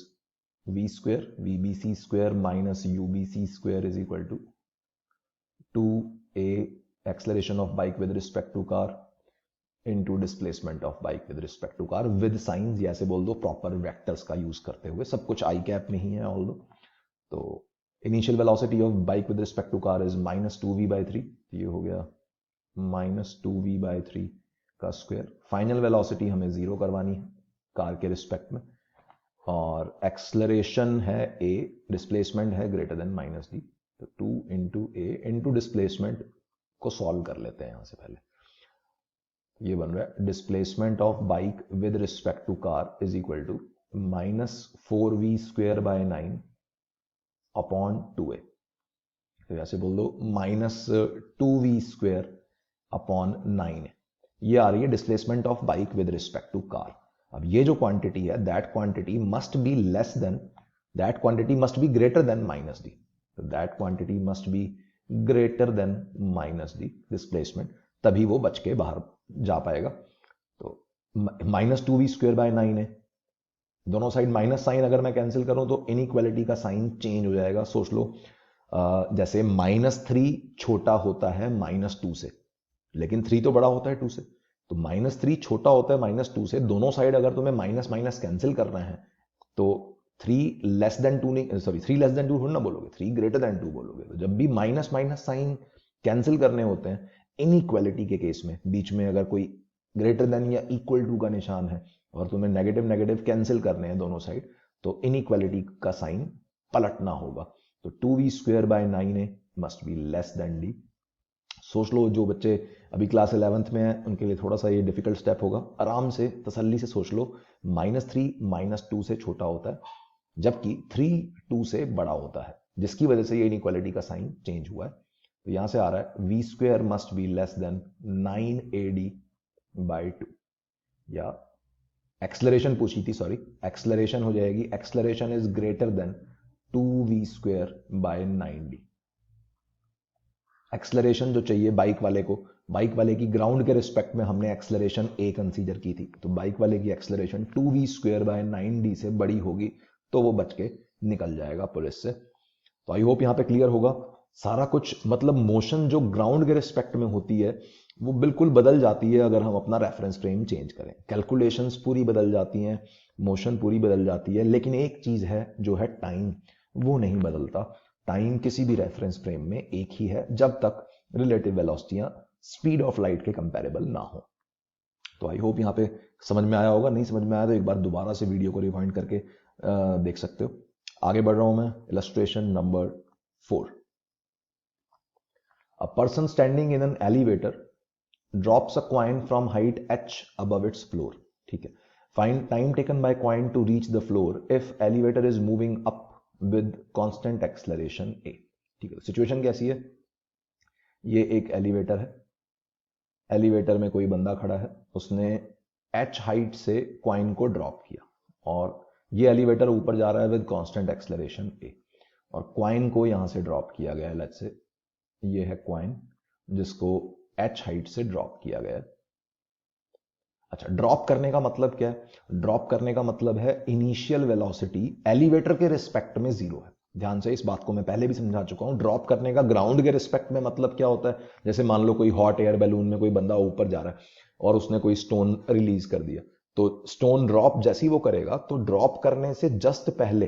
v square vbc square minus ubc square is equal to 2a acceleration of bike with respect to car into displacement of bike with respect to car with signs, या ऐसे बोल दो प्रॉपर वेक्टर्स का यूज करते हुए, सब कुछ आई कैप में ही है ऑल दो। तो initial velocity of bike with respect to car is -2v/3, ये हो गया -2v/3 का स्क्वायर। फाइनल वेलोसिटी हमें 0 करवानी है कार के रिस्पेक्ट में, और एक्सलरेशन है a, डिस्प्लेसमेंट है ग्रेटर देन -d। तो 2 × a इंटू डिस्प्लेसमेंट को सॉल्व कर लेते हैं यहां से पहले। ये बन रहा है displacement of bike with respect to car is equal to -4v²/9 upon 2a। तो ऐसे बोल दो -2v² अपॉन 9। ये आ रही है displacement of bike with respect to car. अब ये जो क्वांटिटी है that quantity must be less than, that quantity must be greater than -d। तो that quantity must be greater than -d displacement, तभी वो बच के बाहर जा पाएगा। तो -2v²/9 है, दोनों साइड माइनस साइन अगर मैं कैंसिल करूं तो इनइक्वालिटी का साइन चेंज हो जाएगा। सोच लो जैसे -3 छोटा होता है -2 से, लेकिन 3 तो बड़ा होता है 2 से, तो -3 छोटा होता है -2 से। दोनों साइड अगर तुम्हें माइनस माइनस कैंसिल करना है तो 3 लेस देन 2 नहीं, सॉरी 3 लेस देन 2 थोड़ा ना बोलोगे, 3 ग्रेटर देन 2 बोलोगे। तो जब भी माइनस माइनस साइन कैंसिल करने होते हैं इनइक्वालिटी के केस में, बीच में अगर कोई ग्रेटर देन या इक्वल टू का निशान है और तुम्हें नेगेटिव नेगेटिव कैंसिल करने हैं दोनों साइड, तो इनइक्वालिटी का साइन पलटना होगा। तो 2v² / 9a must be less then d। सोच लो, जो बच्चे अभी क्लास 11th में हैं उनके लिए थोड़ा सा ये डिफिकल्ट स्टेप होगा। आराम से तसल्ली से सोच लो, -3 -2 से छोटा होता है, जबकि 3 2 से बड़ा होता है, जिसकी वजह से ये इनइक्वालिटी का साइन चेंज हुआ है। तो यहां से आ रहा है v² must be less then 9AD/2, या एक्सलरेशन पूछी थी, सॉरी, एक्सलरेशन हो जाएगी, acceleration is greater then 2v²/9d। Acceleration जो चाहिए बाइक वाले को, बाइक वाले की ग्राउंड के रिस्पेक्ट में हमने एक्सलरेशन a कंसीडर की थी, तो बाइक वाले की एक्सलरेशन 2v²/9d से बड़ी होगी, तो वो बच के निकल जाएगा पुलिस से। तो आई होप यहां पे क्लियर होगा सारा कुछ। मतलब मोशन जो ग्राउंड के रिस्पेक्ट में होती है वो बिल्कुल बदल जाती है अगर हम अपना रेफरेंस फ्रेम चेंज करें। कैलकुलेशंस पूरी बदल जाती हैं, मोशन पूरी बदल जाती है, लेकिन एक चीज है जो है टाइम, वो नहीं बदलता। टाइम किसी भी रेफरेंस फ्रेम में एक ही है जब तक रिलेटिव वेलोसिटियां स्पीड ऑफ लाइट के कंपेरेबल ना हो। तो आई होप यहाँ पे समझ में आया होगा। नहीं समझ में आया तो एक बार दोबारा से वीडियो को रिवाइंड करके देख सकते हो। आगे बढ़ रहा हूं मैं, illustration number 4। A person standing in an elevator drops a coin from height h above its floor। ठीक है, find time taken by coin to reach the floor if elevator is moving up with constant acceleration a। ठीक है, सिचुएशन कैसी है, ये एक एलिवेटर है, एलिवेटर में कोई बंदा खड़ा है, उसने h हाइट से कॉइन को ड्रॉप किया, और ये एलिवेटर ऊपर जा रहा है विद कांस्टेंट एक्सलरेशन a, और कॉइन को यहां से ड्रॉप किया गया है। लेट्स से ये है कॉइन जिसको h हाइट से ड्रॉप किया गया है। अच्छा, ड्रॉप करने का मतलब क्या है? ड्रॉप करने का मतलब है इनिशियल वेलोसिटी एलिवेटर के रिस्पेक्ट में जीरो है। ध्यान से, इस बात को मैं पहले भी समझा चुका हूं। ड्रॉप करने का ग्राउंड के रिस्पेक्ट में मतलब क्या होता है? जैसे मान लो कोई हॉट एयर बैलून में कोई बंदा ऊपर जा रहा है और उसने कोई स्टोन रिलीज कर दिया, तो स्टोन ड्रॉप जैसे ही वो करेगा, तो ड्रॉप करने से जस्ट पहले,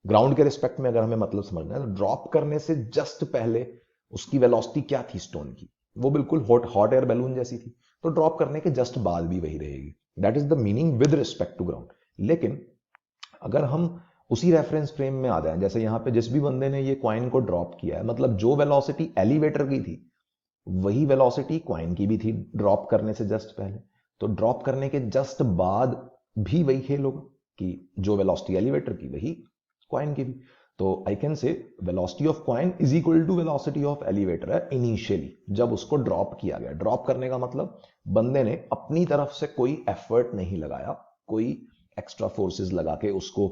ग्राउंड के रिस्पेक्ट में अगर हमें मतलब समझना है, तो ड्रॉप करने से जस्ट पहले उसकी वेलोसिटी क्या थी स्टोन की? वो बिल्कुल हॉट एयर बैलून जैसी थी। तो ड्रॉप करने के जस्ट बाद भी वही रहेगी। That is the meaning with respect to ground. लेकिन अगर हम उसी रेफरेंस फ्रेम में आ जाए, जैसे यहां पे जिस भी बंदे ने ये कॉइन को ड्रॉप किया है, मतलब जो वेलोसिटी एलिवेटर की थी वही वेलोसिटी कॉइन की भी थी ड्रॉप करने से जस्ट पहले। तो ड्रॉप करने के जस्ट बाद भी वही खेल होगा कि जो वेलोसिटी एलिवेटर की वही कॉइन की भी। तो I can say velocity of coin is equal to velocity of elevator है इनिशियली, जब उसको ड्रॉप किया गया। ड्रॉप करने का मतलब बंदे ने अपनी तरफ से कोई एफर्ट नहीं लगाया, कोई एक्स्ट्रा फोर्सेस लगा के उसको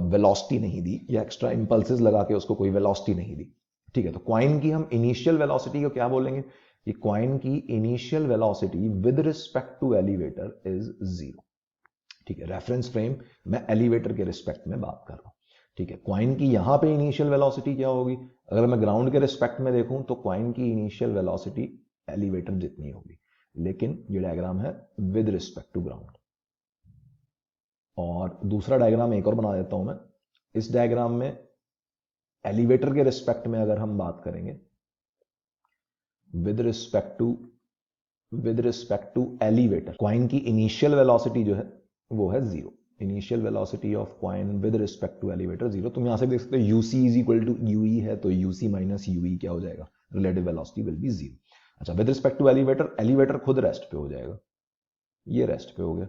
वेलोसिटी नहीं दी, या एक्स्ट्रा इंपल्सेस लगा के उसको कोई वेलोसिटी नहीं दी। ठीक है, तो कॉइन की हम इनिशियल वेलोसिटी को क्या बोलेंगे कि कॉइन की initial velocity with respect to elevator is 0। ठीक है, रेफरेंस फ्रेम मैं एलिवेटर के रिस्पेक्ट में बात कर रहा हूं। ठीक है, कॉइन की यहां पे इनिशियल वेलोसिटी क्या होगी? अगर मैं ग्राउंड के रिस्पेक्ट में देखूं तो कॉइन की इनिशियल वेलोसिटी एलिवेटर जितनी होगी, लेकिन ये डायग्राम है विद रिस्पेक्ट टू ग्राउंड। और दूसरा डायग्राम एक और बना देता हूं मैं। इस डायग्राम में एलिवेटर के रिस्पेक्ट में अगर हम बात करेंगे, with respect to elevator, coin की इनिशियल वेलोसिटी जो है वो है 0। Initial velocity of coin with respect to elevator 0। तुम यहां से देख सकते हो u c is equal to u e है, तो यूसी माइनस यूई क्या हो जाएगा? Relative velocity will be 0। अच्छा, with respect to elevator, elevator खुद रेस्ट पे हो जाएगा, ये रेस्ट पे हो गया।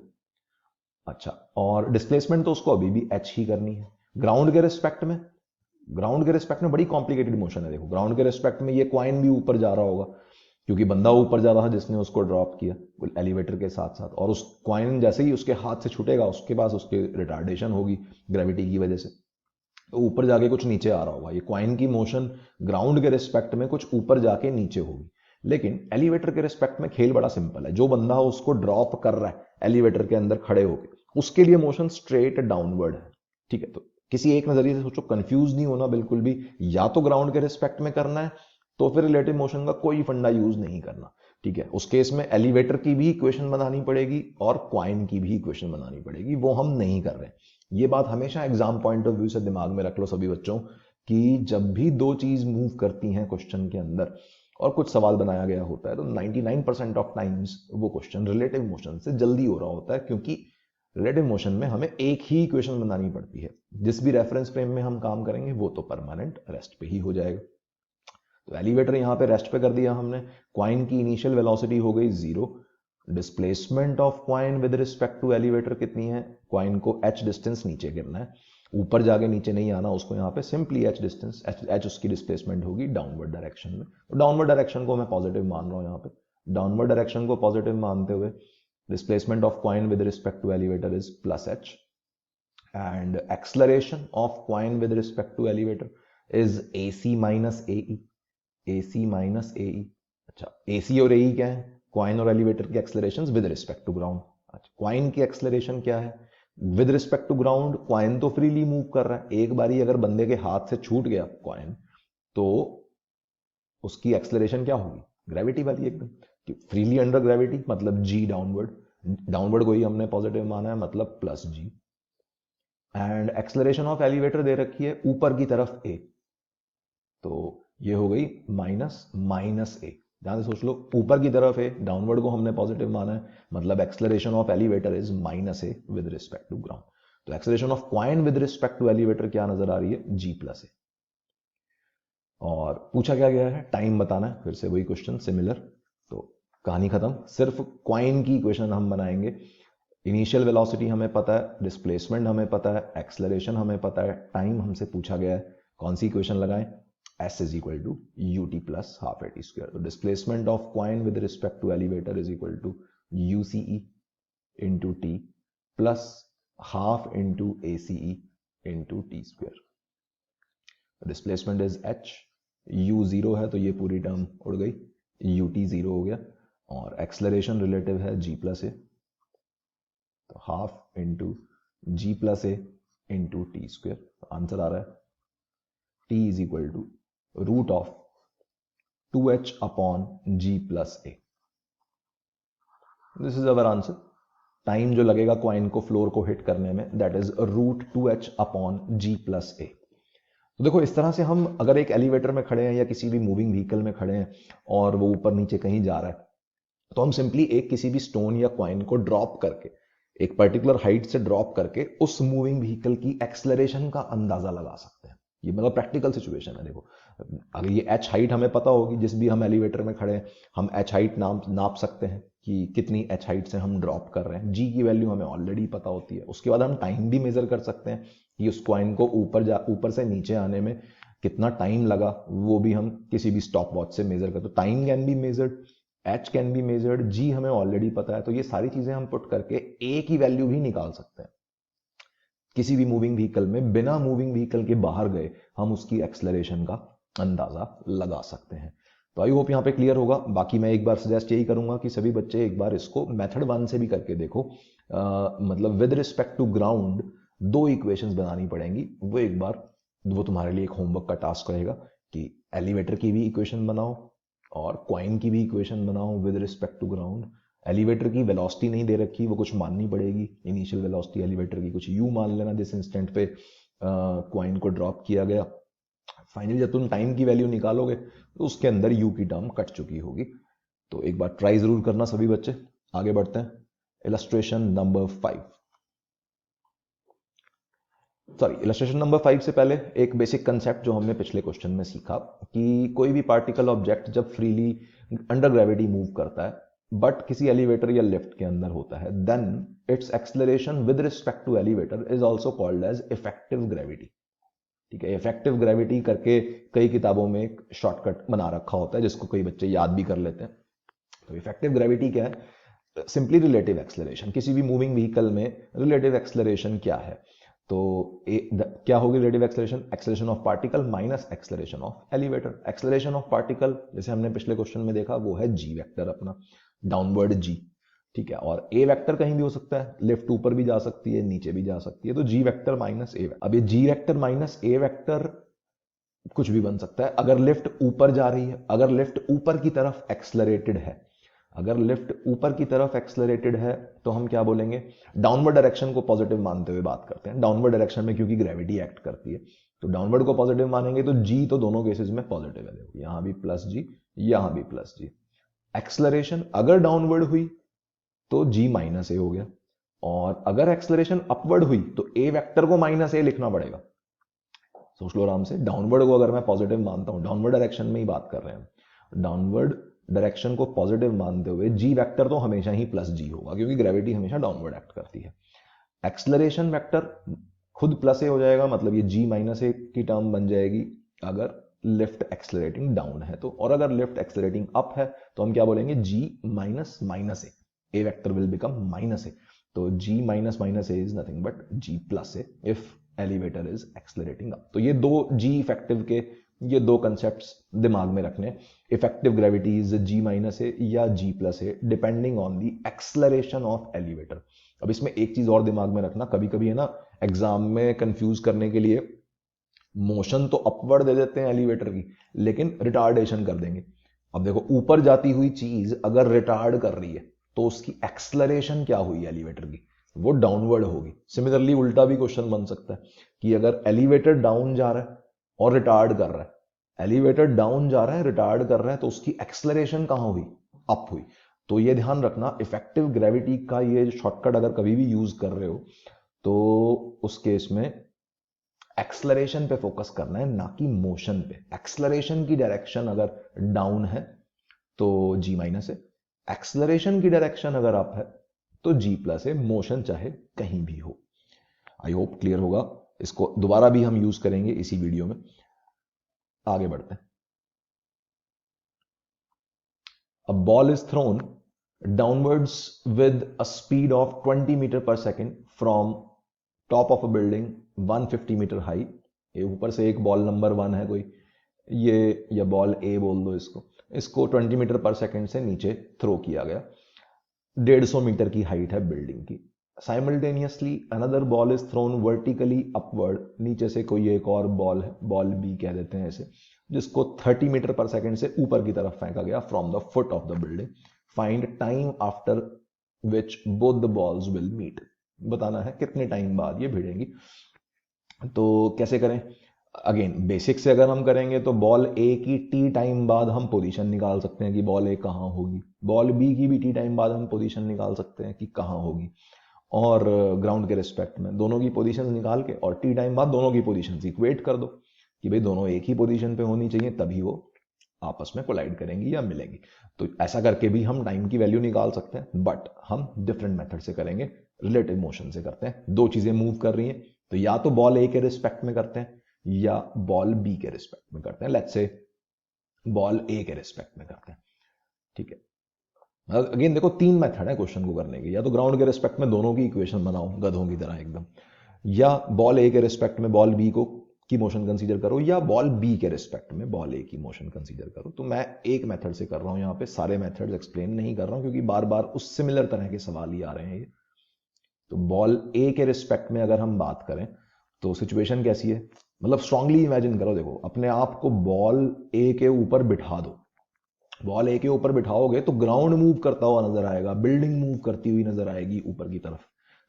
अच्छा, और डिस्प्लेसमेंट तो उसको अभी भी एच ही करनी है। ग्राउंड के रिस्पेक्ट में बड़ी कॉम्प्लिकेटेड मोशन है। देखो, ग्राउंड के रिस्पेक्ट में ये कॉइन भी ऊपर जा रहा होगा, क्योंकि बंदा ऊपर जा रहा है जिसने उसको ड्रॉप किया एलिवेटर के साथ साथ, और उस कॉइन जैसे ही उसके हाथ से छूटेगा उसके पास उसके रिटार्डेशन होगी ग्रेविटी की वजह से, तो ऊपर जाके कुछ नीचे आ रहा होगा। ये कॉइन की मोशन ग्राउंड के रिस्पेक्ट में कुछ ऊपर जाके नीचे होगी। लेकिन एलिवेटर के रिस्पेक्ट में खेल बड़ा सिंपल है। जो बंदा उसको ड्रॉप कर रहा है एलिवेटर के अंदर खड़े होकर, उसके लिए मोशन स्ट्रेट डाउनवर्ड है। ठीक है, तो किसी एक नजरिए से सोचो, कंफ्यूज नहीं होना बिल्कुल भी। या तो ग्राउंड के रिस्पेक्ट में करना है, तो फिर रिलेटिव मोशन का कोई फंडा यूज नहीं करना। ठीक है, उस केस में एलिवेटर की भी इक्वेशन बनानी पड़ेगी और कॉइन की भी इक्वेशन बनानी पड़ेगी, वो हम नहीं कर रहे। ये बात हमेशा एग्जाम पॉइंट ऑफ व्यू से दिमाग में रख लो सभी बच्चों, कि जब भी दो चीज मूव करती हैं क्वेश्चन के अंदर और कुछ सवाल बनाया गया होता है, तो 99% ऑफ टाइम्स वो क्वेश्चन रिलेटिव मोशन से जल्दी हो रहा होता है, क्योंकि रिलेटिव मोशन में हमें एक ही इक्वेशन बनानी पड़ती है। जिस भी रेफरेंस फ्रेम में हम काम करेंगे वो तो परमानेंट रेस्ट पे ही हो जाएगा। तो एलिवेटर यहाँ पे रेस्ट पे कर दिया हमने, क्वाइन की इनिशियल वेलोसिटी हो गई 0, displacement of coin with respect to elevator कितनी है, क्वाइन को h डिस्टेंस नीचे गिरना है, ऊपर जाके नीचे नहीं आना उसको, यहाँ पे सिंपली h डिस्टेंस, h उसकी डिस्प्लेसमेंट होगी डाउनवर्ड डायरेक्शन में। तो डाउनवर्ड डायरेक्शन को मैं पॉजिटिव मान रहा हूँ यहाँ पे, डाउनवर्ड डायरेक्शन को पॉजिटिव मानते हुए displacement of coin with respect to elevator is plus h and acceleration of coin with respect to elevator is AC minus AE, AC minus AE। अच्छा, AC और AE क्या है, क्वाइन और एलिवेटर की acceleration with respect to ground. अच्छा, क्वाइन की एक्सलरेशन क्या है with respect to ground, coin तो फ्रीली मूव कर रहा है, एक बारी अगर बंदे के हाथ से छूट गया क्वाइन तो उसकी एक्सलरेशन क्या होगी, ग्रेविटी वाली एकदम, फ्रीली अंडर ग्रेविटी मतलब g डाउनवर्ड, डाउनवर्ड को ही हमने पॉजिटिव माना है मतलब plus g। And acceleration of elevator दे रखी है ऊपर की तरफ a, तो ये हो गई माइनस a। ध्यान से सोच लो, ऊपर की तरफ a, डाउनवर्ड को हमने पॉजिटिव माना है मतलब acceleration of elevator is minus a with respect to ground. तो acceleration of coin with respect to elevator क्या नजर आ रही है, g प्लस a। और पूछा क्या गया है, टाइम बताना है, फिर से वही क्वेश्चन सिमिलर। तो कहानी खत्म, सिर्फ क्वाइन की इक्वेशन हम बनाएंगे। इनिशियल वेलोसिटी हमें पता है, डिस्प्लेसमेंट हमें पता है, एक्सलरेशन हमें पता है, टाइम हमसे पूछा गया है, कौन सी इक्वेशन लगाएं, s is equal to U T plus half A T square. तो displacement of coin with respect to elevator is equal to U C E into T plus half into A C E into T square. Displacement is h, u zero है तो ये पूरी टर्म उड़ गई, यू टी जीरो हो गया, और एक्सलरेशन रिलेटिव है g प्लस ए, तो half into G plus A into T square. Answer आ रहा है t is equal to root of 2h upon g plus A. This is our answer. Time जो लगेगा क्वाइन को फ्लोर को हिट करने में that is root 2h upon g plus A. तो देखो इस तरह से हम अगर एक एलिवेटर में खड़े हैं या किसी भी मूविंग व्हीकल में खड़े हैं और वो ऊपर नीचे कहीं जा रहा है, तो हम सिंपली एक किसी भी स्टोन या क्वाइन को ड्रॉप करके, एक पर्टिकुलर हाइट से ड्रॉप करके उस मूविंग व्हीकल की एक्सलरेशन का अंदाजा लगा सकते हैं। ये मतलब प्रैक्टिकल सिचुएशन है। देखो अगर ये h हाइट हमें पता होगी, जिस भी हम एलिवेटर में खड़े हैं हम h हाइट नाप सकते हैं कि कितनी h हाइट से हम ड्रॉप कर रहे हैं, g की वैल्यू हमें ऑलरेडी पता होती है। उसके बाद हम टाइम भी मेजर कर सकते हैं कि उस क्वाइन को ऊपर से नीचे आने में कितना टाइम लगा, वो भी हम किसी भी स्टॉप वॉच से मेजर करते हैं। Time can be measured, h can be measured, g हमें ऑलरेडी पता है, तो ये सारी चीजें हम पुट करके a की वैल्यू भी निकाल सकते हैं। किसी भी मूविंग व्हीकल में बिना मूविंग व्हीकल के बाहर गए हम उसकी एक्सलरेशन का अंदाजा लगा सकते हैं। तो आई होप यहाँ पे क्लियर होगा। बाकी मैं एक बार सजेस्ट यही करूंगा कि सभी बच्चे एक बार इसको मेथड 1 से भी करके देखो। मतलब with respect to ground 2 equations बनानी पड़ेंगी, वो एक बार वो तुम्हारे लिए एक होमवर्क का टास्क रहेगा कि एलिवेटर की भी इक्वेशन बनाओ और क्वाइन की भी इक्वेशन बनाओ with respect to ground. Elevator की वेलोसिटी नहीं दे रखी, वो कुछ माननी पड़ेगी, इनिशियल वेलोसिटी एलिवेटर की कुछ यू मान लेना जिस इंस्टेंट पे क्वाइन को ड्रॉप किया गया। फाइनली जब तुम टाइम की वैल्यू निकालोगे तो उसके अंदर यू की टर्म कट चुकी होगी। तो एक बार ट्राई जरूर करना सभी बच्चे। आगे बढ़ते हैं, illustration number 5। Sorry, illustration number 5 से पहले एक बेसिक कंसेप्ट जो हमने पिछले क्वेश्चन में सीखा कि कोई भी पार्टिकल ऑब्जेक्ट जब फ्रीली अंडर ग्रेविटी मूव करता है बट किसी एलिवेटर या लिफ्ट के अंदर होता है, then its acceleration with respect to elevator is also called as effective gravity. ठीक है, इफेक्टिव ग्रेविटी करके कई किताबों में एक शॉर्टकट बना रखा होता है जिसको कई बच्चे याद भी कर लेते हैं। तो इफेक्टिव ग्रेविटी क्या है, सिंपली रिलेटिव एक्सलरेशन। किसी भी मूविंग व्हीकल में रिलेटिव एक्सलरेशन क्या है, तो क्या होगी relative acceleration, acceleration of particle minus acceleration of elevator. Acceleration of particle जैसे हमने पिछले क्वेश्चन में देखा वो है जी वेक्टर, अपना डाउनवर्ड जी। ठीक है, और ए वेक्टर कहीं भी हो सकता है, लेफ्ट ऊपर भी जा सकती है, नीचे भी जा सकती है, तो जी वेक्टर माइनस ए। अब ये जी वेक्टर माइनस ए वेक्टर कुछ भी बन सकता है। अगर लिफ्ट ऊपर जा रही है, अगर लिफ्ट ऊपर की तरफ एक्सलरेटेड है, अगर लिफ्ट ऊपर की तरफ एक्सलरेटेड है तो हम क्या बोलेंगे, डाउनवर्ड डायरेक्शन को पॉजिटिव मानते हुए बात करते हैं। डाउनवर्ड डायरेक्शन में क्योंकि ग्रेविटी एक्ट करती है तो डाउनवर्ड को पॉजिटिव मानेंगे, तो जी तो दोनों केसेस में पॉजिटिव है। देखो यहां भी प्लस जी, यहां भी प्लस जी। एक्सलरेशन अगर डाउनवर्ड हुई तो जी माइनस ए हो गया, और अगर एक्सलरेशन अपवर्ड हुई तो ए वेक्टर को माइनस ए लिखना पड़ेगा। सोच लो आराम से, डाउनवर्ड को अगर मैं पॉजिटिव मानता हूं, डाउनवर्ड डायरेक्शन में ही बात कर रहे हैं, डाउनवर्ड डायरेक्शन को पॉजिटिव मानते हुए जी वेक्टर तो हमेशा ही प्लस जी होगा, क्योंकि ग्रेविटी हमेशा डाउनवर्ड एक्ट करती है। एक्सलरेशन वेक्टर खुद प्लस ए हो जाएगा, मतलब ये जी माइनस ए की टर्म बन जाएगी अगर लिफ्ट एक्सलरेटिंग डाउन है तो, और अगर लिफ्ट एक्सलरेटिंग अप है तो हम क्या बोलेंगे, G minus minus A vector will become minus A, तो G minus minus A is nothing but G plus A if elevator is accelerating up. तो ये दो जी इफेक्टिव के ये दो कंसेप्ट्स दिमाग में रखने, effective gravity is G minus A या G plus A depending on the acceleration of elevator. अब इसमें एक चीज और दिमाग में रखना, कभी कभी है ना एग्जाम में कंफ्यूज करने के लिए मोशन तो अपवर्ड दे देते हैं एलिवेटर की, लेकिन रिटार्डेशन कर देंगे। अब देखो ऊपर जाती हुई चीज अगर रिटार्ड कर रही है तो उसकी एक्सलरेशन क्या हुई एलिवेटर की, वो डाउनवर्ड होगी। सिमिलरली उल्टा भी क्वेश्चन बन सकता है कि अगर एलिवेटर डाउन जा रहा है और रिटार्ड कर रहा है, एलिवेटर डाउन जा रहा है रिटार्ड कर रहा है, तो उसकी एक्सलरेशन कहां हुई, अप हुई। तो ये ध्यान रखना, इफेक्टिव ग्रेविटी का ये शॉर्टकट अगर कभी भी यूज कर रहे हो तो उस केस में एक्सलरेशन पे फोकस करना है, ना कि मोशन पे। एक्सलरेशन की डायरेक्शन अगर डाउन है तो जी माइनस है, एक्सलरेशन की डायरेक्शन अगर अप है तो जी प्लस है, मोशन चाहे कहीं भी हो। आई होप क्लियर होगा, इसको दोबारा भी हम यूज करेंगे इसी वीडियो में। आगे बढ़ते हैं। A ball is thrown downwards with a speed of 20 meter per second from top of a building 150 meter high. ये ऊपर से एक बॉल नंबर 1 है कोई, ये या बॉल ए बोल दो इसको, इसको 20 मीटर पर सेकंड से नीचे थ्रो किया गया, 150 मीटर की हाइट है बिल्डिंग की। Simultaneously another ball is thrown vertically upward, नीचे से कोई एक और बॉल है, बॉल बी कह देते हैं इसे, जिसको 30 मीटर पर सेकंड से ऊपर की तरफ फेंका गया from the foot of the building. Find time after which both the balls will meet, बताना है कितने टाइम बाद ये भिड़ेंगी। तो कैसे करें, अगेन बेसिक से अगर हम करेंगे तो बॉल ए की टी टाइम बाद हम पोजीशन निकाल सकते हैं कि बॉल ए कहां होगी, बॉल बी की भी टी टाइम बाद हम पोजीशन निकाल सकते हैं कि कहां होगी, और ग्राउंड के रिस्पेक्ट में दोनों की पोजीशन निकाल के और टी टाइम बाद दोनों की पोजीशन इक्वेट कर दो कि भाई दोनों एक ही पोजीशन पे होनी चाहिए, तभी वो आपस में कोलाइड करेंगी या मिलेंगी। तो ऐसा करके भी हम टाइम की वैल्यू निकाल सकते हैं, बट हम डिफरेंट मेथड से करेंगे, रिलेटिव मोशन से करते हैं। दो चीजें मूव कर रही हैं तो या तो बॉल ए के रिस्पेक्ट में करते हैं या बॉल बी के रिस्पेक्ट में करते हैं। लेट्स से बॉल ए के रिस्पेक्ट में करते हैं, ठीक है। अगेन देखो 3 मेथड है क्वेश्चन को करने के, या तो ग्राउंड के रिस्पेक्ट में दोनों की इक्वेशन बनाओ गधों की तरह एकदम, या बॉल ए के रिस्पेक्ट में बॉल बी को की मोशन कंसीडर करो, या बॉल बी के रिस्पेक्ट में बॉल ए की मोशन कंसीडर करो। तो मैं एक मेथड से कर रहा हूं, यहां पे सारे मेथड्स एक्सप्लेन नहीं कर रहा हूं क्योंकि बार बार उस सिमिलर तरह के सवाल ही आ रहे हैं। तो बॉल ए के रिस्पेक्ट में अगर हम बात करें तो सिचुएशन कैसी है, मतलब स्ट्रांगली इमेजिन करो, देखो अपने आप को बॉल ए के ऊपर बिठा दो, बॉल ए के ऊपर बिठाओगे तो ग्राउंड मूव करता हुआ नजर आएगा, बिल्डिंग मूव करती हुई नजर आएगी ऊपर की तरफ,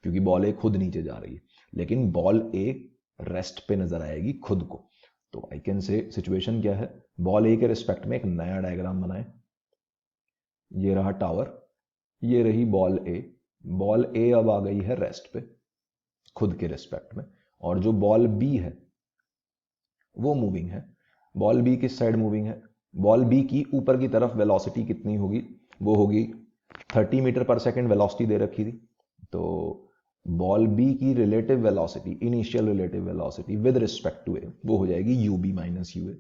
क्योंकि बॉल ए खुद नीचे जा रही है, लेकिन बॉल ए रेस्ट पे नजर आएगी खुद को। तो आई कैन से सिचुएशन क्या है, बॉल ए के रिस्पेक्ट में एक नया डायग्राम बनाए, ये रहा टावर, ये रही बॉल ए अब आ गई है रेस्ट पे खुद के रिस्पेक्ट में, और जो बॉल बी है वो मूविंग है। बॉल बी किस साइड मूविंग है, बॉल बी की ऊपर की तरफ वेलोसिटी कितनी होगी, वो होगी 30 मीटर पर सेकेंड वेलोसिटी दे रखी थी। तो बॉल बी की relative velocity, initial relative velocity with respect to A, वो हो जाएगी U B minus U A,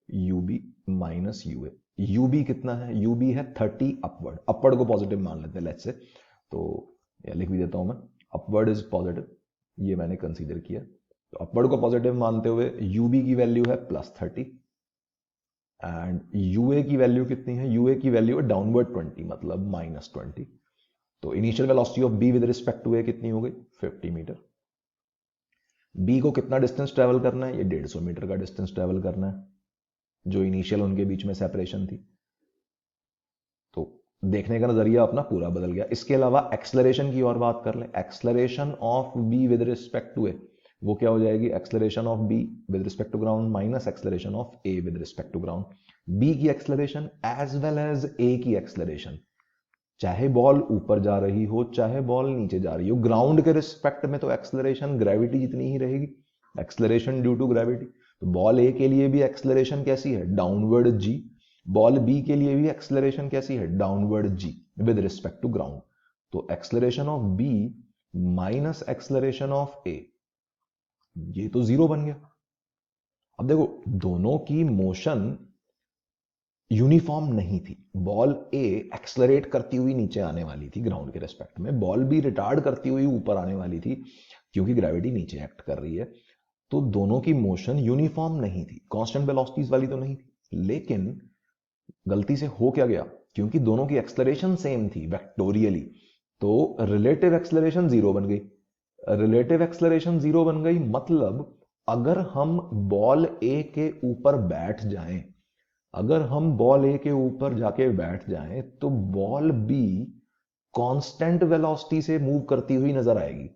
U B minus U A. U B कितना है, यूबी है 30 अपवर्ड, अपवर्ड को पॉजिटिव मान लेते हैं लेट्स से, तो लिख भी देता हूं मैं, अपवर्ड इज पॉजिटिव, ये मैंने कंसीडर किया। तो अपवर्ड को पॉजिटिव मानते हुए यूबी की वैल्यू है +30 एंड यूए की वैल्यू कितनी है, यूए की वैल्यू है डाउनवर्ड 20 मतलब -20। तो initial velocity of B with respect to A कितनी हो गई 50 मीटर। बी को कितना डिस्टेंस ट्रेवल करना है, ये 150 मीटर का डिस्टेंस ट्रेवल करना है, जो इनिशियल उनके बीच में सेपरेशन थी। तो देखने का नजरिया अपना पूरा बदल गया। इसके अलावा एक्सलरेशन की और बात कर लें, acceleration of B with respect to A वो क्या हो जाएगी, acceleration of B with respect to ground minus acceleration of A with respect to ground. B की acceleration as well as A की एक्सलरेशन, चाहे बॉल ऊपर जा रही हो चाहे बॉल नीचे जा रही हो, ग्राउंड के रिस्पेक्ट में तो एक्सलरेशन ग्रेविटी जितनी ही रहेगी, एक्सलरेशन ड्यू टू ग्रेविटी। तो बॉल ए के लिए भी एक्सलरेशन कैसी है, डाउनवर्ड जी। बॉल बी के लिए भी एक्सलरेशन कैसी है, downward G with respect to ground. तो acceleration of B minus acceleration of A, ये तो जीरो बन गया। अब देखो दोनों की मोशन यूनिफॉर्म नहीं थी। बॉल ए एक्सलरेट करती हुई नीचे आने वाली थी ग्राउंड के रेस्पेक्ट में, बॉल बी रिटार्ड करती हुई ऊपर आने वाली थी क्योंकि ग्रेविटी नीचे एक्ट कर रही है। तो दोनों की मोशन यूनिफॉर्म नहीं थी, कांस्टेंट वेलोसिटीज वाली तो नहीं थी। लेकिन गलती से हो क्या गया, क्योंकि दोनों की एक्सलरेशन सेम थी वेक्टोरियली, तो रिलेटिव एक्सलरेशन जीरो बन गई। रिलेटिव एक्सलरेशन जीरो बन गई मतलब अगर हम बॉल ए के ऊपर बैठ जाएं, अगर हम बॉल ए के ऊपर जाके बैठ जाएं तो बॉल बी कांस्टेंट वेलोसिटी से मूव करती हुई नजर आएगी।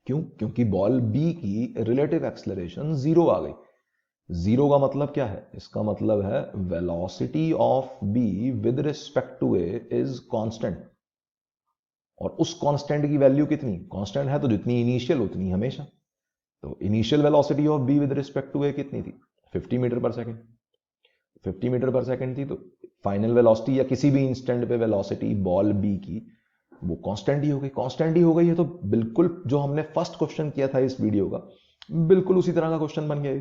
क्यों, क्योंकि बॉल बी की रिलेटिव एक्सलरेशन जीरो आ गई। जीरो का मतलब क्या है, इसका मतलब है velocity of B with respect to A is constant. और उस कांस्टेंट की वैल्यू कितनी, कांस्टेंट है तो जितनी इनिशियल उतनी हमेशा। तो initial velocity of B with respect to A कितनी थी, 50 मीटर पर सेकेंड। 50 मीटर पर सेकेंड थी, तो फाइनल वेलोसिटी या किसी भी इंस्टेंट पे वेलोसिटी बॉल बी की वो कांस्टेंट ही हो गई। कांस्टेंट ही हो गई है तो बिल्कुल जो हमने फर्स्ट क्वेश्चन किया था इस वीडियो का, बिल्कुल उसी तरह का क्वेश्चन बन गया।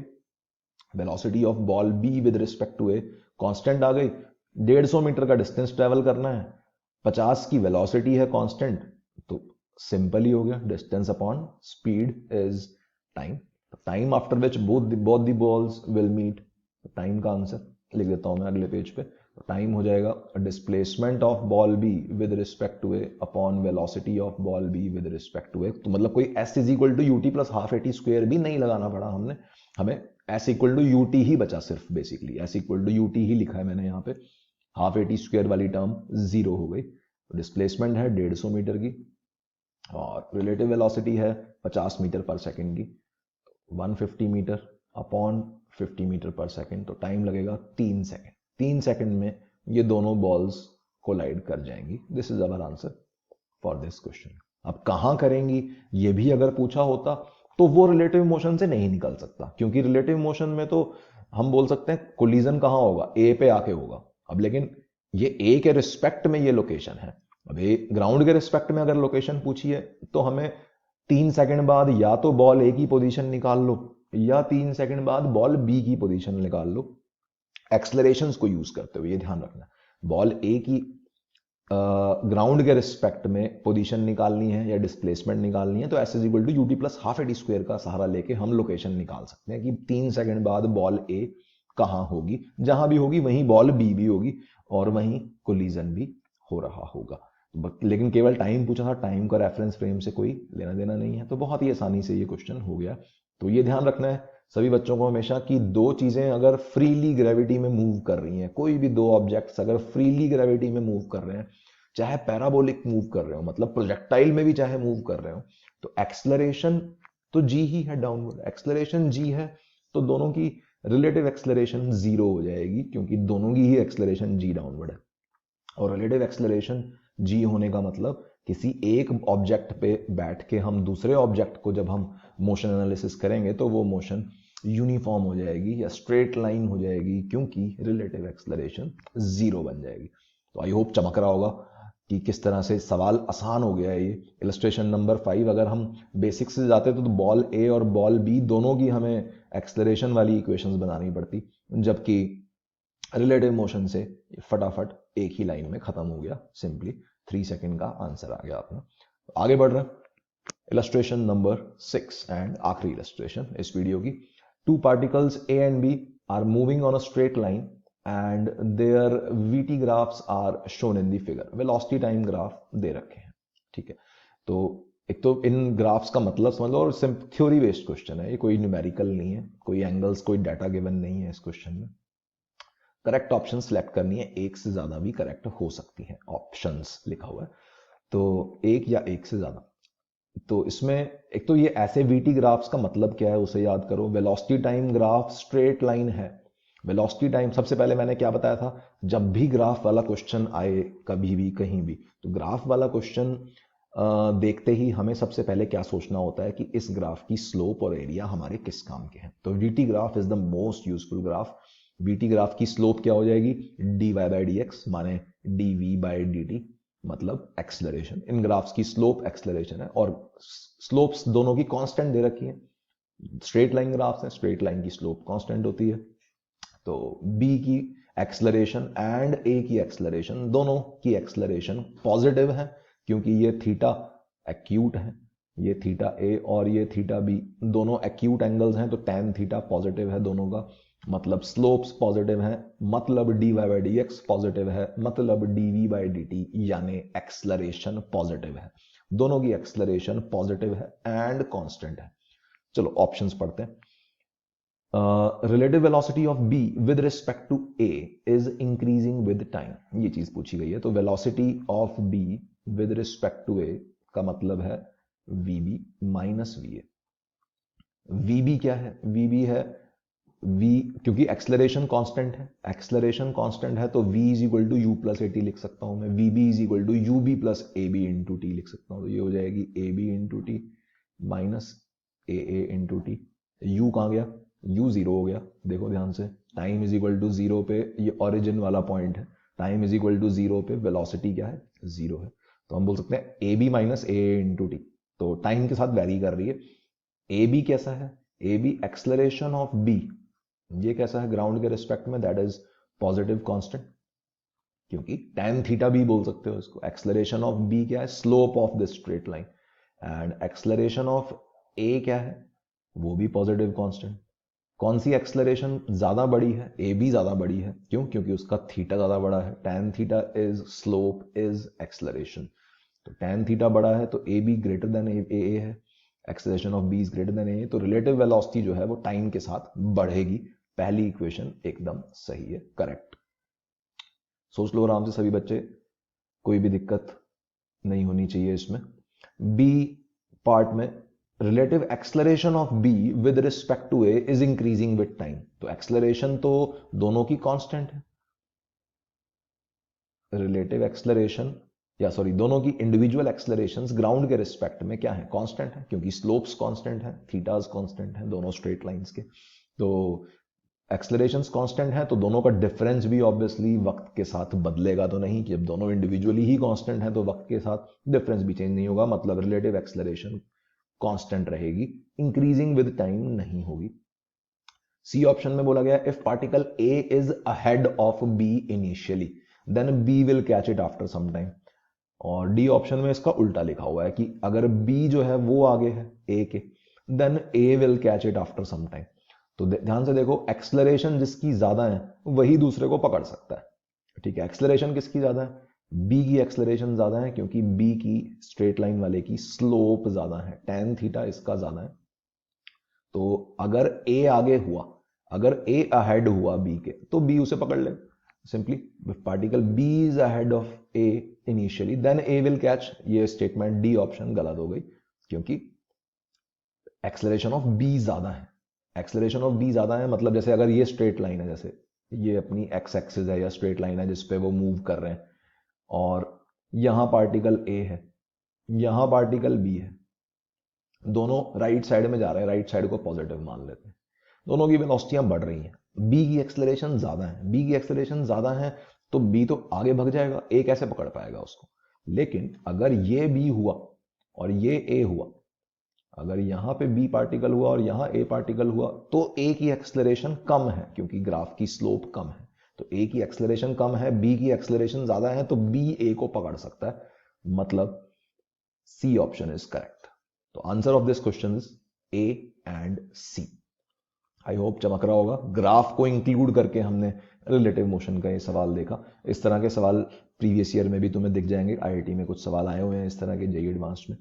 Velocity of ball B with respect to A constant आ गई। 150 मीटर का डिस्टेंस ट्रेवल करना है, 50 की वेलोसिटी है कांस्टेंट, तो सिंपल ही हो गया, distance upon speed is time. Time after which both the balls will meet, time का आंसर लिख देता हूं मैं अगले पेज पे। टाइम हो जाएगा displacement of ball B with respect to A upon velocity of ball B with respect to A. तो मतलब कोई S is equal to UT plus half eighty square भी नहीं लगाना पड़ा हमने, हमें एस इक्वल टू यूटी ही बचा सिर्फ, basically S equal to U T ही लिखा है मैंने यहाँ पे। हाफ एटी स्क्वायर वाली टर्म जीरो हो गई। डिस्प्लेसमेंट है 150 मीटर की और रिलेटिव वेलोसिटी है 50 मीटर पर सेकेंड की, 150 मीटर अपॉन 50 मीटर पर सेकेंड, तो टाइम लगेगा 3 सेकेंड। 3 सेकेंड में ये दोनों बॉल्स कोलाइड कर जाएंगी। This is our answer for this question. अब कहां करेंगी ये भी अगर पूछा होता तो वो रिलेटिव मोशन से नहीं निकल सकता, क्योंकि रिलेटिव मोशन में तो हम बोल सकते हैं कोलिजन कहां होगा, ए पे आके होगा। अब लेकिन ये ए के रिस्पेक्ट में ये लोकेशन है। अब ए ग्राउंड के रिस्पेक्ट में अगर लोकेशन पूछी है तो हमें 3 सेकंड बाद या तो बॉल ए की पोजीशन निकाल लो या 3 सेकंड बाद बॉल बी की पोजीशन निकाल लो, एक्सलरेशंस को यूज करते हुए। ये ध्यान रखना, बॉल ए की ग्राउंड के रिस्पेक्ट में पोजीशन निकालनी है या डिस्प्लेसमेंट निकालनी है तो s is equal to UT plus half eighty square का सहारा लेके हम लोकेशन निकाल सकते हैं कि 3 सेकंड बाद बॉल ए कहां होगी, जहां भी होगी वहीं बॉल बी भी होगी और वहीं कोलिजन भी हो रहा होगा। लेकिन केवल टाइम पूछा था, टाइम का रेफरेंस फ्रेम से कोई लेना देना नहीं है, तो बहुत ही आसानी से ये क्वेश्चन हो गया। तो ये ध्यान रखना है सभी बच्चों को हमेशा कि दो चीजें अगर फ्रीली ग्रेविटी में मूव कर रही हैं, कोई भी दो ऑब्जेक्ट्स अगर फ्रीली ग्रेविटी में मूव कर रहे हैं, चाहे पैराबोलिक मूव कर रहे हो, मतलब प्रोजेक्टाइल में भी चाहे मूव कर रहे हो, तो एक्सलरेशन तो जी ही है, डाउनवर्ड एक्सलरेशन जी है, तो दोनों की रिलेटिव एक्सलरेशन जीरो हो जाएगी क्योंकि दोनों की ही एक्सलरेशन जी डाउनवर्ड है। और रिलेटिव एक्सलरेशन जी होने का मतलब किसी एक ऑब्जेक्ट पे बैठ के हम दूसरे ऑब्जेक्ट को जब हम मोशन एनालिसिस करेंगे तो वो मोशन यूनिफॉर्म हो जाएगी या स्ट्रेट लाइन हो जाएगी क्योंकि रिलेटिव एक्सलरेशन जीरो बन जाएगी। तो आई होप चमक रहा होगा कि किस तरह से सवाल आसान हो गया है ये। इलस्ट्रेशन नंबर 5 अगर हम बेसिक्स से जाते तो बॉल ए और बॉल बी दोनों की हमें एक्सलरेशन वाली इक्वेशंस बनानी पड़ती, जबकि रिलेटिव मोशन से फटाफट एक ही लाइन में खत्म हो गया, सिंपली 3 सेकंड का आंसर आ गया अपना। आगे बढ़ रहे हैं, इलस्ट्रेशन नंबर 6 एंड आखिरी इलस्ट्रेशन इस वीडियो की। Two particles A and B are moving on a straight line and their V T graphs are shown in the figure. Velocity time graph दे रखे हैं, ठीक है। तो एक तो इन ग्राफ्स का मतलब समझ लो, और थ्योरी बेस्ड क्वेश्चन है ये, कोई न्यूमेरिकल नहीं है, कोई एंगल्स कोई डाटा गिवन नहीं है इस क्वेश्चन में। करेक्ट ऑप्शन सिलेक्ट करनी है, एक से ज्यादा भी करेक्ट हो सकती हैं, ऑप्शंस लिखा हुआ है, तो एक या एक से ज्यादा। तो इसमें एक तो ये ऐसे वीटी ग्राफ्स का मतलब क्या है उसे याद करो। Velocity time graph straight line है। वेलोसिटी टाइम सबसे पहले मैंने क्या बताया था, जब भी ग्राफ वाला क्वेश्चन आए कभी भी कहीं भी, तो ग्राफ वाला क्वेश्चन देखते ही हमें सबसे पहले क्या सोचना होता है कि इस ग्राफ की स्लोप और एरिया हमारे किस काम के हैं। तो V T graph is the most useful graph. V T graph की स्लोप क्या हो जाएगी, D Y by D X, माने D V by D T, मतलब एक्सलरेशन। इन ग्राफ्स की स्लोप एक्सलरेशन है और स्लोप्स दोनों की कांस्टेंट दे रखी है। स्ट्रेट लाइन ग्राफ्स हैं, स्ट्रेट लाइन की स्लोप कांस्टेंट होती है। तो बी की एक्सलरेशन एंड ए की एक्सलरेशन, दोनों की एक्सलरेशन पॉजिटिव है क्योंकि ये थीटा एक्यूट है, ये थीटा ए और ये थीटा बी दोनों एक्यूट एंगल्स हैं, तो टेन थीटा पॉजिटिव है दोनों का, मतलब स्लोप्स पॉजिटिव है, मतलब D Y by D X positive है, मतलब D V by D T यानी एक्सलरेशन पॉजिटिव है। दोनों की एक्सलरेशन पॉजिटिव है एंड कांस्टेंट है। चलो ऑप्शंस पढ़ते हैं। Relative velocity of B with respect to A is increasing with time, ये चीज पूछी गई है। तो velocity of B with respect to A का मतलब है वीबी माइनस वी ए। वीबी क्या है, वीबी है वी, क्योंकि एक्सलरेशन कांस्टेंट है, एक्सलरेशन कांस्टेंट है तो v is equal to U plus A T लिख सकता हूं मैं, V B is equal to U B plus A B into T लिख सकता हूं। तो ये हो जाएगी A B into T minus A A into T. U कहां गया, यू जीरो हो गया, देखो ध्यान से, time is equal to zero पे, ये ओरिजिन वाला पॉइंट है, time is equal to zero पे वेलोसिटी क्या है, जीरो है। तो हम बोल सकते हैं A B minus A into T, तो टाइम के साथ वैरी कर रही है। ए बी कैसा है, A B acceleration of B, ये कैसा है ग्राउंड के रिस्पेक्ट में, दैट इज पॉजिटिव कांस्टेंट, क्योंकि tan थीटा भी बोल सकते हो इसको। एक्सलरेशन ऑफ बी क्या है, slope of this straight line, and acceleration of A क्या है, वो भी पॉजिटिव कांस्टेंट। कौन सी एक्सलरेशन ज्यादा बड़ी है, ए बी ज्यादा बड़ी है, क्यों, क्योंकि उसका थीटा ज्यादा बड़ा है। tan theta is slope is acceleration, तो tan थीटा बड़ा है तो A B greater than A है, acceleration of B is greater than A, तो रिलेटिव वेलोसिटी जो है वो टाइम के साथ बढ़ेगी। पहली इक्वेशन एकदम सही है, करेक्ट। सोच लो आराम से सभी बच्चे, कोई भी दिक्कत नहीं होनी चाहिए इसमें। बी पार्ट में relative acceleration of B with respect to A is increasing with time, तो एक्सलरेशन तो दोनों की कांस्टेंट है, रिलेटिव एक्सलरेशन या सॉरी दोनों की इंडिविजुअल एक्सलरेशंस ग्राउंड के रिस्पेक्ट में क्या है, कांस्टेंट है, क्योंकि स्लोप्स कांस्टेंट है, थीटास कांस्टेंट है दोनों स्ट्रेट लाइंस के। तो एक्सलरेशंस कांस्टेंट है तो दोनों का डिफरेंस भी ऑब्वियसली वक्त के साथ बदलेगा तो नहीं, कि जब दोनों इंडिविजुअली ही कांस्टेंट है तो वक्त के साथ डिफरेंस भी चेंज नहीं होगा, मतलब रिलेटिव एक्सलरेशन कांस्टेंट रहेगी, इंक्रीजिंग विद टाइम नहीं होगी। सी ऑप्शन में बोला गया if particle A is ahead of B initially then B will catch it after some time, और डी ऑप्शन में इसका उल्टा लिखा हुआ है कि अगर बी जो है वो आगे है ए के, then A will catch it after some time. तो ध्यान से देखो, एक्सलरेशन जिसकी ज्यादा है वही दूसरे को पकड़ सकता है, ठीक है। एक्सलरेशन किसकी ज्यादा है, बी की एक्सलरेशन ज्यादा है, क्योंकि बी की स्ट्रेट लाइन वाले की स्लोप ज्यादा है, tan थीटा इसका ज्यादा है। तो अगर ए आगे हुआ, अगर ए अहेड हुआ बी के, तो बी उसे पकड़ ले सिंपली। Particle B is ahead of A initially then A will catch, ये स्टेटमेंट डी ऑप्शन गलत हो गई, क्योंकि एक्सलरेशन ऑफ बी ज्यादा है, एक्सलरेशन ऑफ बी ज्यादा है, मतलब जैसे अगर ये स्ट्रेट लाइन है, जैसे ये अपनी एक्स एक्सिस है या स्ट्रेट लाइन है जिसपे वो मूव कर रहे हैं, और यहां पार्टिकल ए है, यहां पार्टिकल बी है, दोनों राइट साइड में जा रहे हैं, राइट साइड को पॉजिटिव मान लेते हैं, दोनों की वेलोसिटियां बढ़ रही हैं, बी की एक्सलरेशन ज्यादा है, बी की एक्सलरेशन ज्यादा है तो बी तो आगे भाग जाएगा, ए कैसे पकड़ पाएगा उसको। लेकिन अगर ये बी हुआ और ये ए हुआ, अगर यहां पे बी पार्टिकल हुआ और यहां ए पार्टिकल हुआ, तो ए की एक्सलरेशन कम है क्योंकि ग्राफ की स्लोप कम है, तो ए की एक्सलरेशन कम है, बी की एक्सलरेशन ज्यादा है, तो बी ए को पकड़ सकता है, मतलब सी ऑप्शन इज करेक्ट। तो answer of this question is A and C. I hope चमक रहा होगा, ग्राफ को इंक्लूड करके हमने रिलेटिव मोशन का ये सवाल देखा। इस तरह के सवाल प्रीवियस ईयर में भी तुम्हें दिख जाएंगे, आईआईटी में कुछ सवाल आए हुए हैं इस तरह के, जेईई एडवांस्ड में।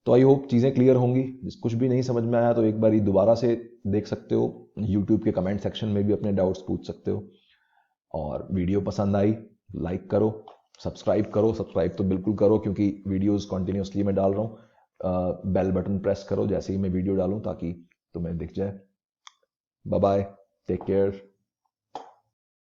तो आई होप चीज़ें क्लियर होंगी, कुछ भी नहीं समझ में आया तो एक बार दोबारा से देख सकते हो, यूट्यूब के कमेंट सेक्शन में भी अपने डाउट्स पूछ सकते हो, और वीडियो पसंद आई लाइक करो, सब्सक्राइब करो, सब्सक्राइब तो बिल्कुल करो क्योंकि वीडियोस कॉन्टिन्यूसली मैं डाल रहा हूँ, बेल बटन प्रेस करो जैसे ही मैं वीडियो डालूँ ताकि तुम्हें दिख जाए। Bye bye, take care.